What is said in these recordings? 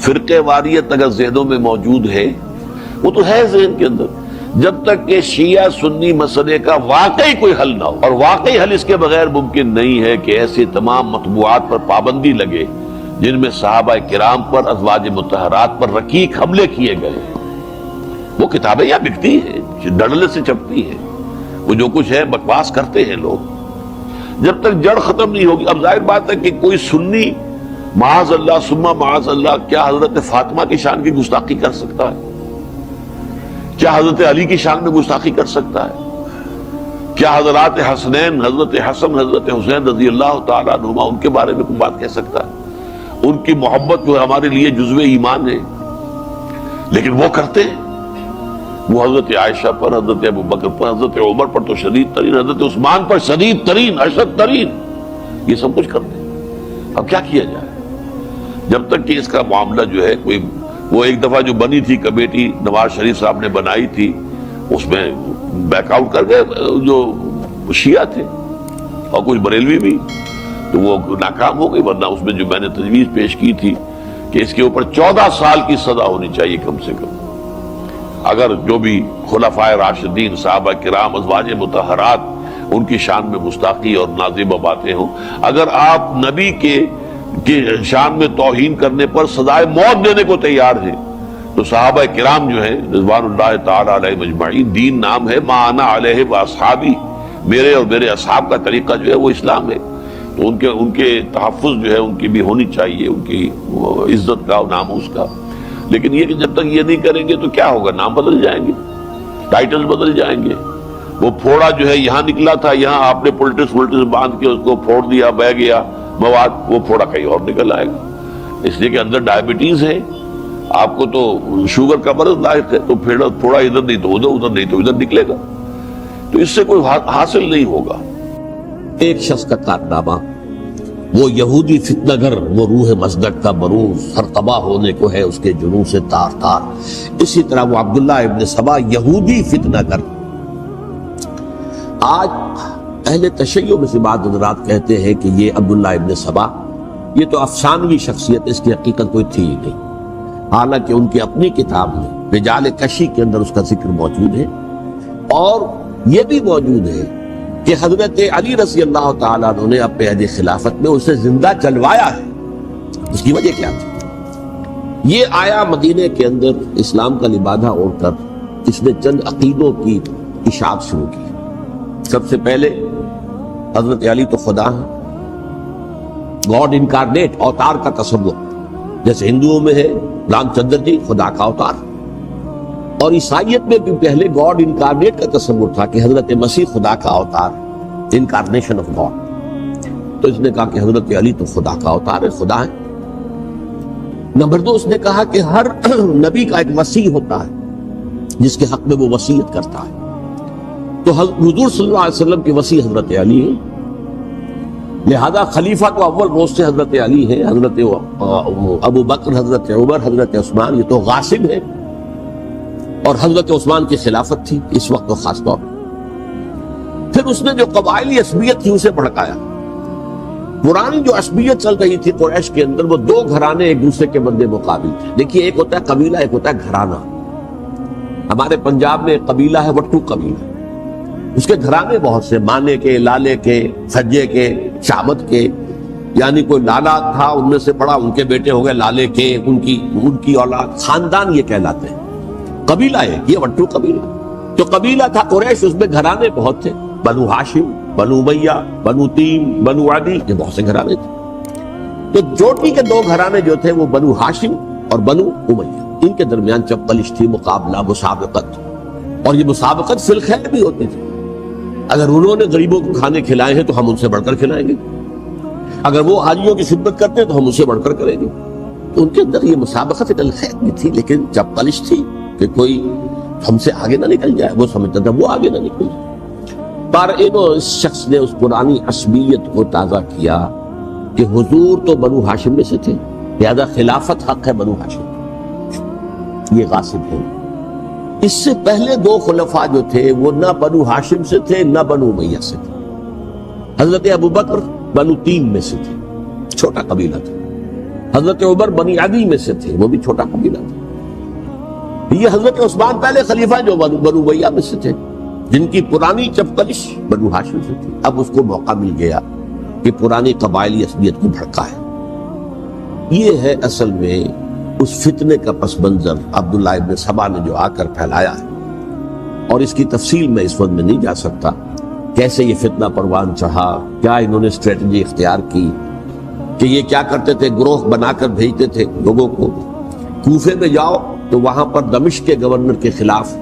فرقے واریت اگر ذہنوں میں موجود ہے، وہ تو ہے ذہن کے اندر، جب تک کہ شیعہ سنی مسئلے کا واقعی کوئی حل نہ ہو، اور واقعی حل اس کے بغیر ممکن نہیں ہے کہ ایسے تمام مطبوعات پر پابندی لگے جن میں صحابہ کرام پر، ازواج مطہرات پر رقیق حملے کیے گئے۔ وہ کتابیں یہاں بکتی ہیں، ڈڑلے سے چھپتی ہیں، وہ جو کچھ ہے بکواس کرتے ہیں لوگ۔ جب تک جڑ ختم نہیں ہوگی، اب ظاہر بات ہے کہ کوئی سنی معاذ اللہ ثم معاذ اللہ کیا حضرت فاطمہ کی شان کی گستاخی کر سکتا ہے؟ کیا حضرت علی کی شان میں گستاخی کر سکتا ہے؟ کیا حضرات حسنین، حضرت حسن، حضرت حسین رضی اللہ تعالیٰ عنہما، ان کے بارے میں کوئی بات کہہ سکتا ہے؟ ان کی محبت جو ہمارے لیے جزو ایمان ہے، لیکن وہ کرتے ہیں۔ وہ حضرت عائشہ پر، حضرت ابو بکر پر، حضرت عمر پر تو شدید ترین، حضرت عثمان پر شدید ترین، اشد ترین، یہ سب کچھ کرتے ہیں۔ اب کیا کیا جائے؟ جب تک کہ اس کا معاملہ جو ہے کوئی، وہ ایک دفعہ جو بنی تھی کمیٹی نواز شریف صاحب نے بنائی تھی، اس میں بیک آؤٹ کر گئے جو شیعہ تھے اور کچھ بریلوی بھی، تو وہ ناکام ہو گئی، ورنہ اس میں جو میں نے تجویز پیش کی تھی کہ اس کے اوپر 14 سال کی سزا ہونی چاہیے کم سے کم، اگر جو بھی خلفائے راشدین، صحابہ کرام، ازواج مطہرات، ان کی شان میں گستاخی اور نازیبہ باتیں ہوں۔ اگر آپ نبی کے شان میں توہین کرنے پر سزائے موت دینے کو تیار ہیں، تو صحابہ کرام جو ہیں رضوان اللہ تعالی علیہ مجمعین، دین نام ہے ما انا علیہ واصحابی، میرے اور میرے اصحاب کا طریقہ جو ہے وہ اسلام ہے، تو ان کے تحفظ جو ہے ان کی بھی ہونی چاہیے، ان کی عزت کا، ناموس کا۔ لیکن یہ کہ جب تک یہ نہیں کریں گے تو کیا ہوگا؟ نام بدل جائیں گے، ٹائٹل بدل جائیں گے۔ وہ پھوڑا جو ہے یہاں نکلا تھا، یہاں آپ نے پولٹس باندھ کے اس کو پھوڑ دیا، بہ گیا مواد، وہ پھوڑا کہیں اور نکل آئے گا، اس لیے کہ اندر ڈائبٹیز ہے، آپ کو تو شوگر کا مرض لاحق ہے، تو پھوڑا ادھر نہیں تو ادھر، ادھر نہیں تو ادھر نکلے گا، تو اس سے کوئی حاصل نہیں ہوگا۔ ایک شخص کا کارنامہ، وہ یہودی فتنہ گر، وہ روح مصدق کا بروز، ہر تباہ ہونے کو ہے اس کے جنون سے تار تار۔ اسی طرح وہ عبداللہ ابن سبا، یہودی فتنہ گر۔ آج اہل تشیع میں سے بعض حضرات کہتے ہیں کہ یہ عبداللہ ابن سبا یہ تو افسانوی شخصیت، اس کی حقیقت کوئی تھی ہی نہیں، حالانکہ ان کی اپنی کتاب میں رجال کشی کے اندر اس کا ذکر موجود ہے، اور یہ بھی موجود ہے کہ حضرت علی رضی اللہ تعالیٰ عنہ نے اپنے عہد خلافت میں اسے زندہ جلوایا ہے۔ اس کی وجہ کیا تھی؟ یہ آیا مدینے کے اندر اسلام کا لبادہ اوڑھ کر، اس نے چند عقیدوں کی اشاعت شروع کی۔ سب سے پہلے حضرت علی تو خدا ہے، گاڈ انکارنیٹ، اوتار کا تصور، جیسے ہندوؤں میں ہے رام چندر جی خدا کا اوتار، اور عیسائیت میں بھی پہلے گاڈ انکارنیٹ کا تصور تھا کہ حضرت مسیح خدا کا اوتار، انکارنیشن آف گاڈ۔ تو اس نے کہا کہ حضرت علی تو خدا کا اوتار ہے، خدا ہے۔ نمبر 2، اس نے کہا کہ ہر نبی کا ایک وصی ہوتا ہے جس کے حق میں وہ وصیت کرتا ہے، تو حضور صلی اللہ علیہ وسلم کی وصی حضرت علی ہے، لہذا خلیفہ تو اول روز سے حضرت علی ہے، حضرت ابو بکر، حضرت عمر، حضرت عثمان یہ تو غاصب ہے، اور حضرت عثمان کی خلافت تھی اس وقت خاص طور پر۔ پھر اس نے جو قبائلی عصبیت تھی اسے بھڑکایا۔ پرانی جو عصبیت چل رہی تھی قریش کے اندر، وہ دو گھرانے ایک دوسرے کے مد مقابل تھے۔ دیکھیے، ایک ہوتا ہے قبیلہ، ایک ہوتا ہے گھرانہ۔ ہمارے پنجاب میں ایک قبیلہ ہے وٹو قبیلہ، اس کے گھرانے بہت سے، مانے کے، لالے کے، سجے کے، شامت کے، یعنی کوئی لالا تھا ان میں سے بڑا، ان کے بیٹے ہو گئے لالے کے، ان کی اولاد، خاندان یہ کہلاتے ہیں۔ قبیلہ ہے یہ وٹو قبیلہ، جو قبیلہ تھا قریش، اس میں گھرانے بہت تھے، بنو ہاشم، بنو امیہ، بنو تیم، بنو عدی، یہ بہت سے گھرانے تھے۔ تو چوٹی کے دو گھرانے جو تھے وہ بنو ہاشم اور بنو امیہ، ان کے درمیان چپقلش تھی، مقابلہ، مسابقت، اور یہ مسابقت فی الخیر بھی ہوتی تھی۔ اگر انہوں نے غریبوں کو کھانے کھلائے ہیں تو ہم ان سے بڑھ کر کھلائیں گے، اگر وہ حاجیوں کی خدمت کرتے ہیں تو ہم ان سے بڑھ کر کریں گے۔ تو ان کے اندر یہ مسابقت فی الخیر بھی تھی، لیکن چپقلش تھی کہ کوئی ہم سے آگے نہ نکل جائے، وہ سمجھتا تھا وہ آگے نہ نکل جائے۔ پر اس شخص نے اس پرانی عصبیت کو تازہ کیا کہ حضور تو بنو ہاشم میں سے تھے، لہذا خلافت حق ہے بنو ہاشم، یہ غاصب ہے۔ اس سے پہلے دو خلفاء جو تھے وہ نہ بنو ہاشم سے تھے نہ بنو امیہ سے تھے۔ حضرت ابو بکر بنو تیم میں سے تھے، چھوٹا قبیلہ تھا، حضرت عمر بنی عدی میں سے تھے، وہ بھی چھوٹا قبیلہ تھا۔ یہ حضرت عثمان پہلے خلیفہ جو بنو امیہ میں سے تھے، جن کی پرانی چپکلش بنو ہاشم سے تھی، اب اس کو موقع مل گیا کہ پرانی قبائلی عصبیت کو بھڑکائے۔ یہ ہے اصل میں اس فتنے کا پس منظر عبداللہ ابن سبا نے جو آ کر پھیلایا ہے، اور اس کی تفصیل میں اس وقت میں نہیں جا سکتا، کیسے یہ فتنہ پروان چڑھا، کیا انہوں نے اسٹریٹجی اختیار کی کہ یہ کیا کرتے تھے، گروہ بنا کر بھیجتے تھے لوگوں کو، کوفے میں جاؤ تو وہاں پر دمشق کے گورنر کے خلاف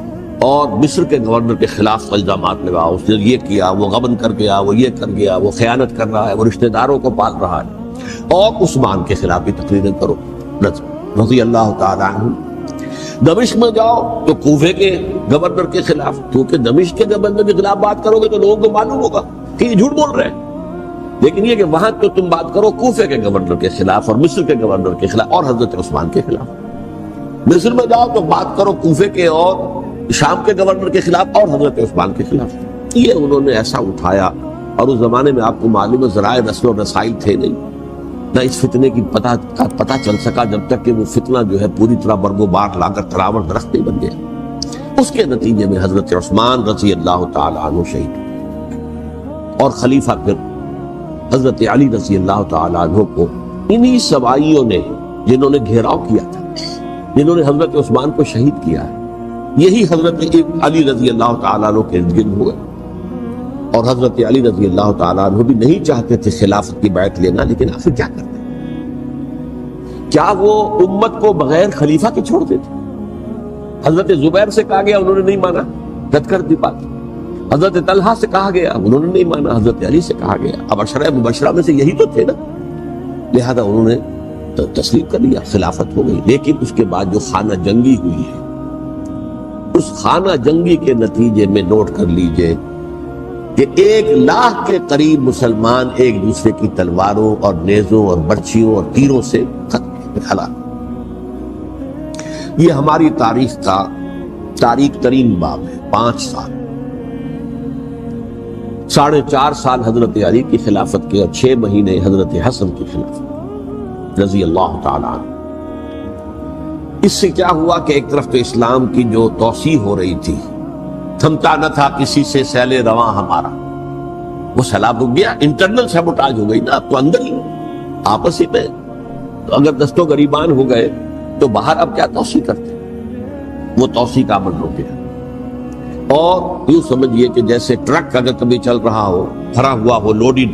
اور مصر کے گورنر کے خلاف الزامات لگاؤ، اس نے یہ کیا، وہ غبن کر گیا، وہ یہ کر گیا، وہ خیانت کر رہا ہے، وہ رشتہ داروں کو پال رہا ہے، اور عثمان کے خلاف بھی تقریریں کرو رضی اللہ تعالیٰ عنہ۔ دمشق میں جاؤ تو کوفے کے گورنر کے خلاف، کیونکہ دمشق کے گورنر کے خلاف بات کرو گے تو لوگوں کو معلوم ہوگا کہ یہ جھوٹ بول رہے ہیں، لیکن یہ کہ وہاں تو تم بات کرو کوفے کے گورنر کے خلاف اور مصر کے گورنر کے خلاف اور حضرت عثمان کے خلاف۔ مصر میں جاؤ تو بات کرو کوفے کے اور شام کے گورنر کے خلاف اور حضرت عثمان کے خلاف۔ یہ انہوں نے ایسا اٹھایا، اور اس زمانے میں آپ کو معلوم ہے ذرائع نشر و رسائل تھے نہیں، نہ اس فتنے کی پتہ چل سکا جب تک کہ وہ فتنہ جو ہے پوری طرح برگ و بار لا کر تراور درخت نہیں بن گیا۔ اس کے نتیجے میں حضرت عثمان رضی اللہ تعالیٰ عنہ شہید ہوئے، اور خلیفہ پھر حضرت علی رضی اللہ تعالیٰ عنہ کو انہی سوائیوں نے، جنہوں نے گھیراؤ کیا تھا، جنہوں نے حضرت عثمان کو شہید کیا ہے، یہی حضرت علی رضی اللہ تعالیٰ عنہ کے ارد گرد ہوئے، اور حضرت علی رضی اللہ تعالیٰ عنہ بھی نہیں چاہتے تھے خلافت کی بیعت لینا، لیکن آخر کیا کرتے؟ کیا وہ امت کو بغیر خلیفہ کے چھوڑ دیتے؟ حضرت زبیر سے کہا گیا، انہوں نے نہیں مانا، رد کر دی بات۔ حضرت طلحہ سے کہا گیا، انہوں نے نہیں مانا، حضرت علی سے کہا گیا، اب عشرہ مبشرہ میں سے یہی تو تھے نا، لہذا انہوں نے تسلیم کر لیا، خلافت ہو گئی۔ لیکن اس کے بعد جو خانہ جنگی ہوئی ہے، اس خانہ جنگی کے نتیجے میں نوٹ کر لیجئے کہ 1,00,000 کے قریب مسلمان ایک دوسرے کی تلواروں اور نیزوں اور برچھیوں اور تیروں سے ہلاک۔ یہ ہماری تاریخ کا تاریخ ترین باب ہے۔ 5 سال، 4.5 سال حضرت علی کی خلافت کے، اور 6 مہینے حضرت حسن کی خلافت رضی اللہ تعالیٰ عنہ۔ اس سے کیا ہوا کہ ایک طرف تو اسلام کی جو توسیع ہو رہی تھی، تھمتا نہ تھا کسی سے سیل رواں ہمارا، وہ سیلاب رک گیا، انٹرنل سیبوٹاج ہو گئی نا، اب تو اندر ہی آپس ہی میں، تو اگر دست و گریبان ہو گئے تو باہر اب کیا توسیع کرتے؟ وہ توسیع کا عمل رک گیا۔ اور یوں سمجھیے کہ جیسے ٹرک اگر کبھی چل رہا ہو، بھرا ہوا ہو، لوڈڈ،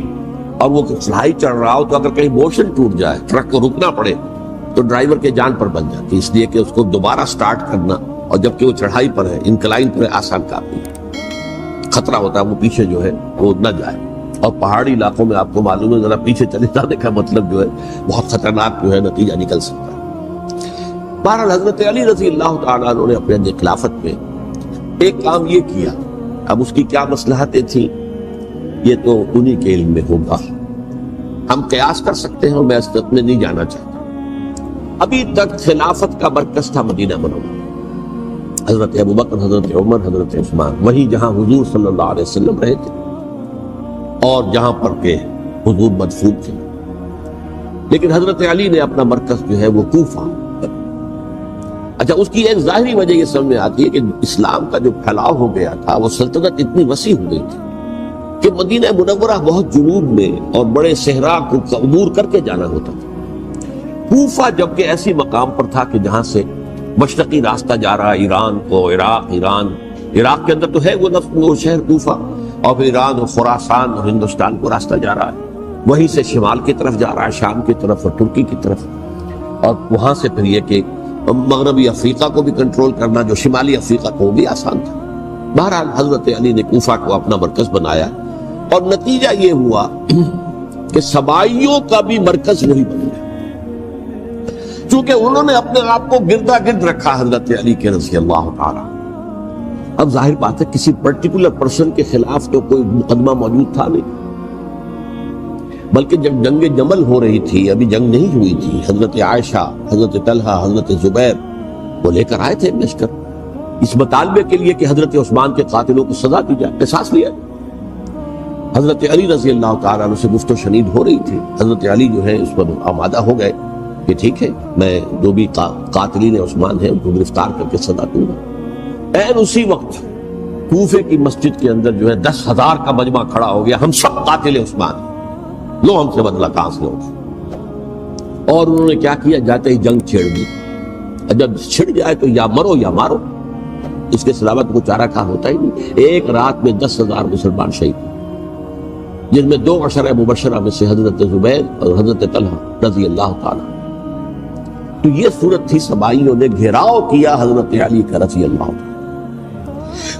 اور وہ چڑھائی چڑھ رہا ہو، تو اگر کہیں موشن ٹوٹ جائے، ٹرک کو رکنا پڑے، تو ڈرائیور کے جان پر بن جاتی، اس لیے کہ اس کو دوبارہ سٹارٹ کرنا، اور جبکہ وہ چڑھائی پر ہے، انکلائن پر ہے، آسان کام نہیں، خطرہ ہوتا ہے وہ پیچھے جو ہے وہ نہ جائے۔ اور پہاڑی علاقوں میں آپ کو معلوم ہے ذرا پیچھے چلے جانے کا مطلب جو ہے بہت خطرناک جو ہے نتیجہ نکل سکتا ہے۔ بہرحال حضرت علی رضی اللہ تعالیٰ عنہ نے اپنے خلافت میں ایک کام یہ کیا، اب اس کی کیا مصلحتیں تھیں یہ تو انہی کے علم میں ہوگا، ہم قیاس کر سکتے ہیں، اور میں اس میں نہیں جانا چاہتا۔ ابھی تک خلافت کا مرکز تھا مدینہ منورہ، حضرت ابوبکر، حضرت عمر، حضرت عثمان، وہی جہاں حضور صلی اللہ علیہ وسلم رہے تھے اور جہاں پر کہ حضور مدفون تھے۔ لیکن حضرت علی نے اپنا مرکز جو ہے وہ کوفہ۔ اچھا، اس کی ایک ظاہری وجہ یہ سمجھ میں آتی ہے کہ اسلام کا جو پھیلاؤ ہو گیا تھا، وہ سلطنت اتنی وسیع ہو گئی تھی کہ مدینہ منورہ بہت جنوب میں اور بڑے صحرا کو عبور کر کے جانا ہوتا تھا۔ کوفہ جبکہ ایسی مقام پر تھا کہ جہاں سے مشرقی راستہ جا رہا ہے ایران کو، عراق کے اندر تو ہے وہ شہر کوفہ، اور پھر ایران اور خراسان اور ہندوستان کو راستہ جا رہا ہے، وہیں سے شمال کی طرف جا رہا ہے، شام کی طرف اور ترکی کی طرف، اور وہاں سے پھر یہ کہ مغربی افریقہ کو بھی کنٹرول کرنا، جو شمالی افریقہ کو بھی آسان تھا۔ بہرحال حضرت علی نے کوفہ کو اپنا مرکز بنایا، اور نتیجہ یہ ہوا کہ سبائیوں کا بھی مرکز وہی بن گیا، چونکہ انہوں نے اپنے آپ کو گردا گرد رکھا حضرت علی کے رضی اللہ تعالیٰ۔ اب ظاہر بات ہے کسی پرٹیکولر پرسن کے خلاف تو کوئی مقدمہ موجود تھا نہیں، بلکہ جب جنگ جمل ہو رہی تھی، ابھی جنگ نہیں ہوئی تھی، حضرت عائشہ، حضرت طلحہ، حضرت زبیر وہ لے کر آئے تھے لشکر اس مطالبے کے لیے کہ حضرت عثمان کے قاتلوں کو سزا دی جائے، قصاص لیا۔ حضرت علی رضی اللہ تعالیٰ عنہ سے گفت و شنید ہو رہی تھی، حضرت علی جو ہے اس پر آمادہ ہو گئے کہ ٹھیک ہے میں جو بھی قاتلین عثمان ہیں ان کو گرفتار کر کے سزا دوں گا۔ این اسی وقت کوفے کی مسجد کے اندر جو ہے 10,000 کا مجمع کھڑا ہو گیا، ہم سب قاتل عثمان ہیں، لو ہم سے بدلہ کہاں سے ہوگا۔ اور انہوں نے کیا کیا، جاتے ہی جنگ چھیڑ دی۔ جب چھڑ جائے تو یا مرو یا مارو، اس کے سلامت کو چارہ کہاں ہوتا ہی نہیں۔ ایک رات میں 10,000 مسلمان شہید ہوئے، جن میں 2 عشرہ مبشرہ میں سے حضرت زبیر اور حضرت طلحہ رضی اللہ تعالیٰ۔ تو یہ صورت تھی، سبائیوں نے گھیراؤ کیا حضرت علی کا رضی اللہ تعالیٰ۔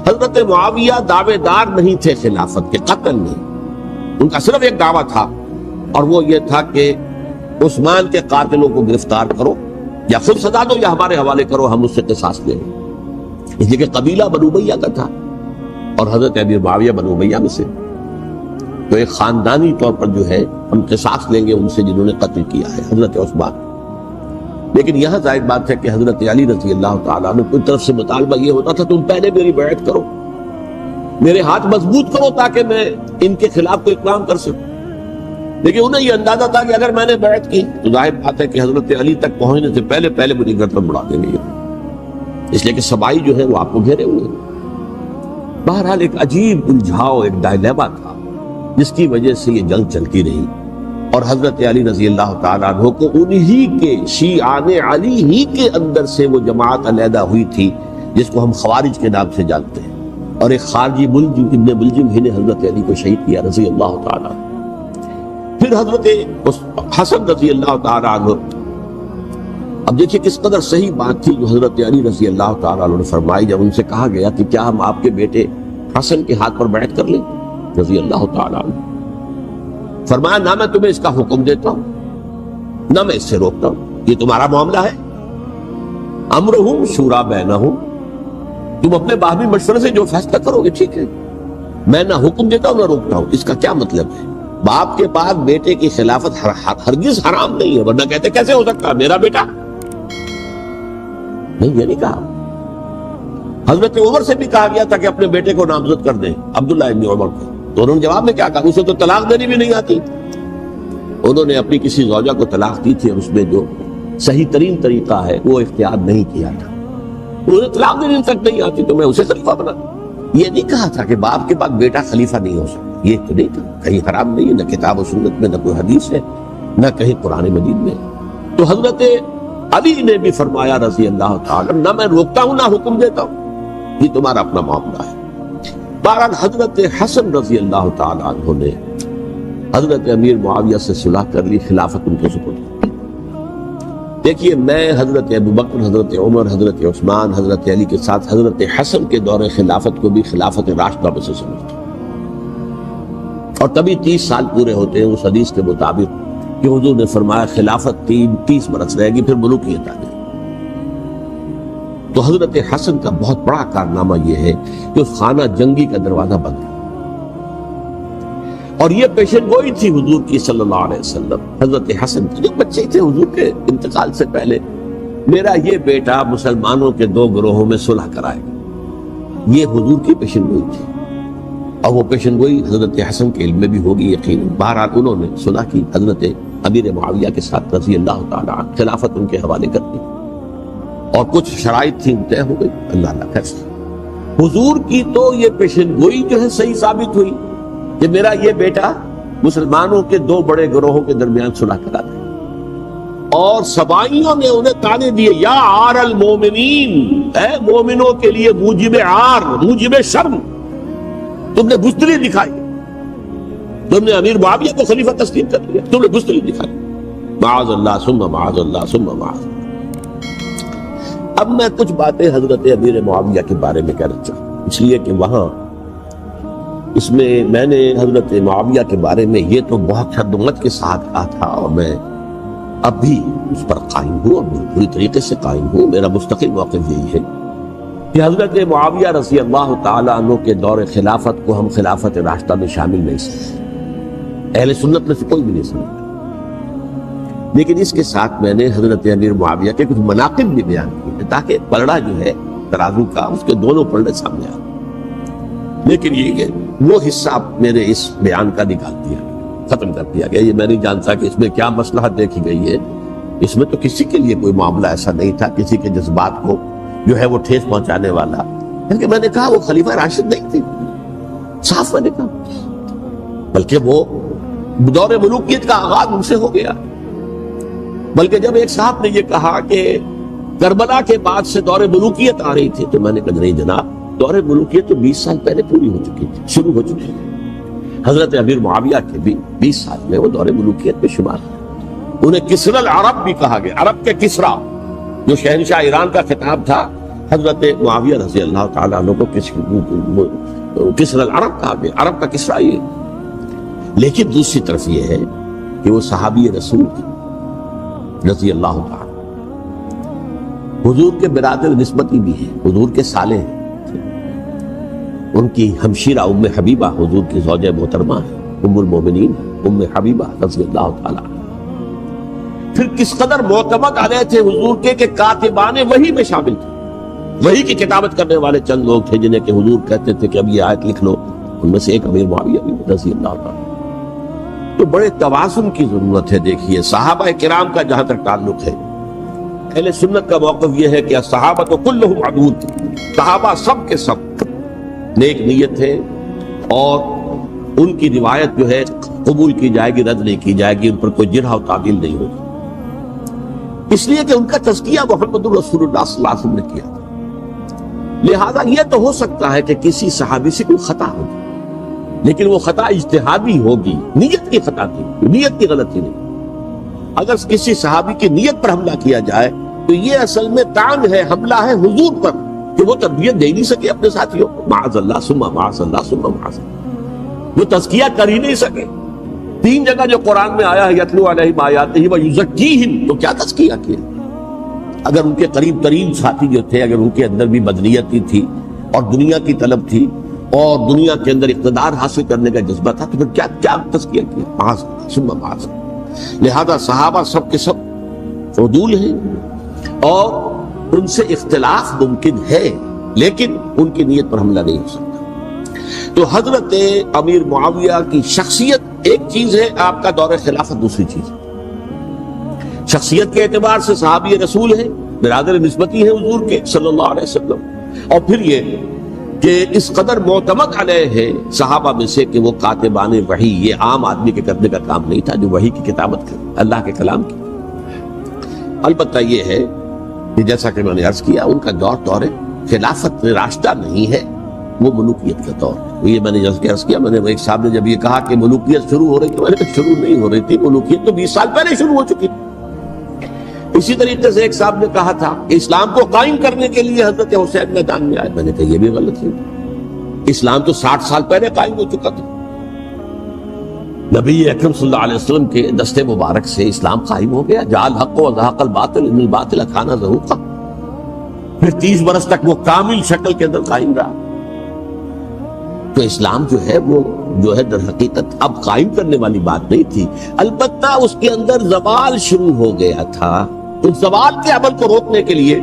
حضرت معاویہ دعوے دار نہیں تھے خلافت کے، قتل نہیں، ان کا صرف ایک دعویٰ تھا، اور وہ یہ تھا کہ عثمان کے قاتلوں کو گرفتار کرو، یا خود سزا دو یا ہمارے حوالے کرو، ہم اس سے قصاص لیں گے۔ اس لیے کہ قبیلہ بنو امیہ کا تھا اور حضرت امیر معاویہ بنو امیہ میں سے، تو ایک خاندانی طور پر جو ہے ہم قصاص لیں گے ان سے جنہوں نے قتل کیا ہے حضرت عثمان۔ لیکن یہاں ظاہر بات ہے کہ حضرت علی رضی اللہ تعالیٰ عنہ کی طرف سے مطالبہ یہ ہوتا تھا تم پہلے میری بیعت کرو، میرے ہاتھ مضبوط کرو تاکہ میں ان کے خلاف کوئی اقدام کر سکوں۔ لیکن انہیں یہ اندازہ تھا کہ اگر میں نے بیعت کی تو ظاہر بات ہے کہ حضرت علی تک پہنچنے سے پہلے مجھے گردن بڑھا دیں گے، اس لیے کہ سبائی جو ہے وہ آپ کو گھیرے ہوئے ہیں۔ بہرحال ایک عجیب الجھاؤ، ایک ڈائلیما تھا جس کی وجہ سے یہ جنگ چلتی رہی، اور حضرت علی رضی اللہ تعالیٰ عنہ کو انہی کے شیعان علی ہی کے اندر سے وہ جماعت علیحدہ ہوئی تھی جس کو ہم خوارج کے نام سے جانتے ہیں، اور ایک خارجی ملجم ابن ملجم ہی نے حضرت علی کو شہید کیا رضی اللہ تعالیٰ عنہ۔ پھر حضرت حسن رضی اللہ تعالیٰ عنہ، اب دیکھیے کس قدر صحیح بات تھی جو حضرت علی رضی اللہ تعالیٰ عنہ نے فرمائی جب ان سے کہا گیا کہ کیا ہم آپ کے بیٹے حسن کے ہاتھ پر بیعت کر لیں رضی اللہ تعالیٰ عنہ۔ فرمایا نہ میں تمہیں اس کا حکم دیتا ہوں نہ میں اس سے روکتا ہوں، یہ تمہارا معاملہ ہے، امرہم شورا بینہم، تم اپنے باہمی مشورے سے جو فیصلہ کرو گے ٹھیک ہے، میں نہ حکم دیتا ہوں نہ روکتا ہوں۔ اس کا کیا مطلب ہے؟ باپ کے بعد بیٹے کی خلافت ہرگز حرام نہیں ہے، ورنہ کہتے کیسے ہو سکتا میرا بیٹا؟ نہیں، یہ نہیں کہا۔ حضرت عمر سے بھی کہا گیا تھا کہ اپنے بیٹے کو نامزد کر دیں، عبداللہ ابن عمر کو، تو انہوں نے جواب میں کیا کہا؟ اسے تو طلاق دینی بھی نہیں آتی۔ انہوں نے اپنی کسی زوجہ کو طلاق دی تھی اور اس میں جو صحیح ترین طریقہ ہے وہ اختیار نہیں کیا تھا، انہیں طلاق دینے تک نہیں آتی تو میں اسے خلیفہ بنا۔ یہ نہیں کہا تھا کہ باپ کے بعد بیٹا خلیفہ نہیں ہو سکتا، یہ تو نہیں تھا، کہیں حرام نہیں ہے، نہ کتاب و سنت میں، نہ کوئی حدیث ہے، نہ کہیں قرآن مجید میں۔ تو حضرت علی نے بھی فرمایا رضی اللہ تعالیٰ، نہ میں روکتا ہوں نہ حکم دیتا ہوں، یہ تمہارا اپنا معاملہ ہے۔ بہرحال حضرت حسن رضی اللہ تعالیٰ عنہ نے حضرت امیر معاویہ سے صلح کر لی، خلافت ان کے سپرد کی۔ دیکھیے میں حضرت ابوبکر، حضرت عمر، حضرت عثمان، حضرت علی کے ساتھ حضرت حسن کے دور خلافت کو بھی خلافت راشدہ میں سے سمجھتا ہوں، اور تبھی 30 سال پورے ہوتے ہیں اس حدیث کے مطابق کہ حضور نے فرمایا خلافت 30 برس رہے گی پھر ملوکیت آ جائے۔ تو حضرت حسن کا بہت بڑا کارنامہ یہ ہے کہ اس خانہ جنگی کا دروازہ بند ہے، اور یہ پیشن گوئی تھی حضور کی صلی اللہ علیہ وسلم۔ حضرت حسن جو بچے تھے حضور کے انتقال سے پہلے، میرا یہ بیٹا مسلمانوں کے 2 گروہوں میں صلح کرائے گا، یہ حضور کی پیشن گوئی تھی، اور وہ پیشن گوئی حضرت حسن کے علم میں بھی ہوگی یقین۔ بہرحال انہوں نے صلح کی حضرت امیر معاویہ کے ساتھ رضی اللہ تعالیٰ عنہ، خلافت ان کے حوالے کر دی، اور کچھ شرائط تھی طے ہو گئی، اللہ کا فیصلہ۔ حضور کی تو یہ پیشن گوئی جو ہے صحیح ثابت ہوئی کہ میرا یہ بیٹا مسلمانوں کے 2 بڑے گروہوں کے درمیان صلح کرا دے، اور سبائیوں نے انہیں تانے دیے، یا عار المومنین، اے مومنوں کے لیے موجب عار، موجب شرم، تم نے بزدلی دکھائی، تم نے امیر معاویہ کو خلیفہ تسلیم کر لیا، تم نے بزدلی دکھائی، معاذ اللہ ثم معاذ اللہ ثم معاذ۔ اب میں کچھ باتیں حضرت امیر معاویہ کے بارے میں کہنا چاہوں، اس لیے کہ وہاں اس میں نے حضرت معاویہ کے بارے میں یہ تو بہت حدمت کے ساتھ کہا تھا، اور میں اب بھی اس پر قائم ہوں اور پوری طریقے سے قائم ہوں۔ میرا مستقل موقف یہی ہے کہ حضرت معاویہ رضی اللہ تعالیٰ عنہ کے دور خلافت کو ہم خلافت راشدہ میں شامل نہیں سمجھتے، اہل سنت میں سے کوئی بھی نہیں سمجھتا، لیکن اس کے ساتھ میں نے حضرت امیر معاویہ کے کچھ مناقب بھی بیان کیے تاکہ پلڑا جو ہے ترازو کا اس کے دونوں پلڑے سامنے آئے۔ لیکن یہ کہ وہ حصہ میرے اس بیان کا نکال دیا، ختم کر دیا گیا، یہ میں نہیں جانتا کہ اس میں کیا مصلحت دیکھی گئی ہے، اس میں تو کسی کے لیے کوئی معاملہ ایسا نہیں تھا کسی کے جذبات کو جو ہے وہ ٹھیس پہنچانے والا، بلکہ میں نے کہا وہ خلیفہ راشد نہیں تھے، صاف میں نے کہا، بلکہ وہ دور ملوکیت کا آغاز ان سے ہو گیا۔ بلکہ جب ایک صاحب نے یہ کہا کہ کربلا کے بعد سے دور ملوکیت آ رہی تھی، تو میں نے کہا نہیں جناب، دور ملوکیت تو 20 سال پہلے پوری ہو چکی تھی، شروع ہو چکی تھی۔ حضرت امیر معاویہ کے بھی 20 سال میں وہ دور ملوکیت میں شمار ہیں۔ انہیں کسری العرب بھی کہا گیا، عرب کے کسریٰ، جو شہنشاہ ایران کا خطاب تھا، حضرت معاویہ رضی اللہ تعالیٰ عنہ کو کسری العرب کہا گیا، عرب کا کسریٰ یہ۔ لیکن دوسری طرف یہ ہے کہ وہ صحابی رسول رضی اللہ تعالیٰ حضور کے برادر نسبتی بھی ہیں، حضور کے سالے ہیں، ان کی ہمشیرہ ام حبیبہ حضور کی زوجہ محترمہ ہے، ام المومنین ام حبیبہ رضی اللہ تعالیٰ۔ پھر کس قدر معتمد علیہ تھے حضور کے کہ کاتبان وحی میں شامل تھے، وحی کی کتابت کرنے والے چند لوگ تھے جنہیں کہ حضور کہتے تھے کہ اب یہ آیت لکھ لو، ان میں سے ایک امیر معاویہ رضی اللہ تعالیٰ۔ تو بڑے توازن کی ضرورت ہے۔ دیکھیے صحابہ کرام کا جہاں تک تعلق ہے، اہل سنت کا موقف یہ ہے کہ صحابہ تو کلہم عدول، صحابہ سب کے سب نیک نیت ہے، اور ان کی روایت جو ہے قبول کی جائے گی، رد نہیں کی جائے گی، ان پر کوئی جرح و تعدیل نہیں ہوگی، اس لیے کہ ان کا تزکیہ محمد رسول اللہ صلی اللہ علیہ وسلم نے کیا تھا۔ لہذا یہ تو ہو سکتا ہے کہ کسی صحابی سے کوئی خطا ہوگی، لیکن وہ خطا اجتہادی ہوگی، نیت کی خطا تھی، نیت کی غلطی نہیں۔ اگر کسی صحابی کی نیت پر حملہ کیا جائے تو یہ اصل میں طعن ہے، حملہ ہے حضور پر کہ وہ تربیت دے نہیں سکے اپنے ساتھیوں کو، معاذ اللہ ثم معاذ اللہ ثم معاذ اللہ، وہ تزکیہ کر ہی نہیں سکے۔ 3 جگہ جو قرآن میں آیا ہے یتلو علیہم آیاتہ ویزکیہم، تو کیا تزکیہ کیا؟ اگر ان کے قریب ترین ساتھی جو تھے، اگر ان کے اندر بھی بدنیتی تھی اور دنیا کی طلب تھی اور دنیا کے اندر اقتدار حاصل کرنے کا جذبہ تھا، تو پھر کیا تزکیہ کیا؟ معاذ اللہ ثم معاذ اللہ۔ لہذا صحابہ سب کے سب عدول ہیں، اور ان سے اختلاف ممکن ہے، لیکن ان کی نیت پر حملہ نہیں ہو سکتا۔ تو حضرت امیر معاویہ کی شخصیت ایک چیز ہے، آپ کا دور خلافت دوسری چیز ہے۔ شخصیت کے اعتبار سے صحابی رسول ہیں، برادر نسبتی ہیں حضور کے صلی اللہ علیہ وسلم، اور پھر یہ کہ اس قدر معتمد علیہ ہے صحابہ میں سے کہ وہ کاتبان وحی، یہ عام آدمی کے کرنے کا کام نہیں تھا جو وحی کی کتابت کرے، اللہ کے کلام کی۔ البتہ یہ ہے کہ جیسا کہ میں نے عرض کیا، ان کا دور خلافت راستہ نہیں ہے، وہ ملوکیت کا دور ہے۔ یہ میں نے عرض کیا، میں نے ایک صاحب نے جب یہ کہا کہ ملوکیت شروع ہو رہی تھی، میں نے کہا شروع نہیں ہو رہی تھی، ملوکیت تو 20 سال پہلے شروع ہو چکی تھی۔ اسی طریقے سے ایک صاحب نے کہا تھا کہ اسلام کو قائم کرنے کے لیے حضرت حسین میدان میں آئے، میں نے کہا یہ بھی غلط ہے، اسلام تو 60 سال پہلے قائم ہو چکا تھا، نبی اکرم صلی اللہ علیہ وسلم کے دست مبارک سے اسلام قائم ہو گیا، جاء الحق وزهق الباطل ان الباطل کان زهوقا، پھر 30 برس تک وہ کامل شکل کے اندر قائم رہا۔ تو اسلام جو ہے وہ جو ہے در حقیقت اب قائم کرنے والی بات نہیں تھی، البتہ اس کے اندر زوال شروع ہو گیا تھا، اس زوال کے عمل کو روکنے کے لیے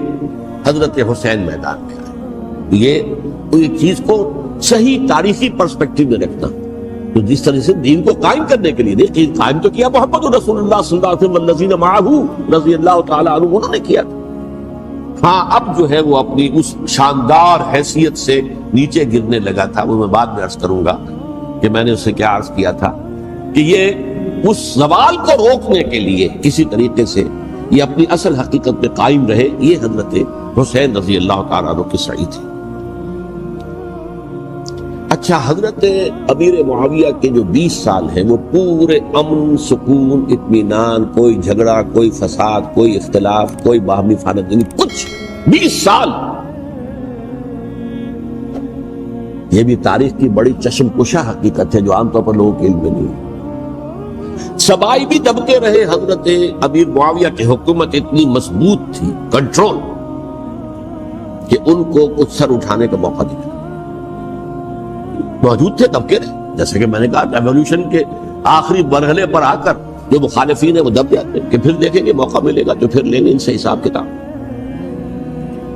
حضرت حسین میدان میں آئے۔ یہ چیز کو صحیح تاریخی پرسپیکٹو میں رکھنا، تو جس طرح سے دین کو قائم کرنے کے لیے نہیں، قائم تو کیا محمد رسول اللہ صلی اللہ علیہ وسلم والذین معہ رضی اللہ تعالیٰ عنہ، انہوں نے کیا تھا۔ ہاں اب جو ہے وہ اپنی اس شاندار حیثیت سے نیچے گرنے لگا تھا، وہ میں بعد میں عرض کروں گا کہ میں نے اسے کیا عرض کیا تھا کہ یہ اس زوال کو روکنے کے لیے کسی طریقے سے یہ اپنی اصل حقیقت میں قائم رہے، یہ حضرت حسین رضی اللہ تعالیٰ عنہ کی سعی تھی۔ اچھا، حضرت امیر معاویہ کے جو 20 سال ہیں وہ پورے امن، سکون، اطمینان، کوئی جھگڑا، کوئی فساد، کوئی اختلاف، کوئی باہمی فانت نہیں، کچھ 20 سال۔ یہ بھی تاریخ کی بڑی چشم کشا حقیقت ہے جو عام طور پر لوگوں کے علم میں نہیں ہے۔ سبائی بھی دبتے رہے، حضرت امیر معاویہ کی حکومت اتنی مضبوط تھی، کنٹرول، کہ ان کو کچھ سر اٹھانے کا موقع نہیں ملا۔ موجود تھے، دبکے رہے، جیسے کہ میں نے کہا ریولوشن کے آخری مرحلے پر آ کر جو مخالفین ہیں وہ دب جاتے ہیں کہ پھر دیکھیں گے موقع ملے گا تو پھر لیں گے ان سے حساب کتاب۔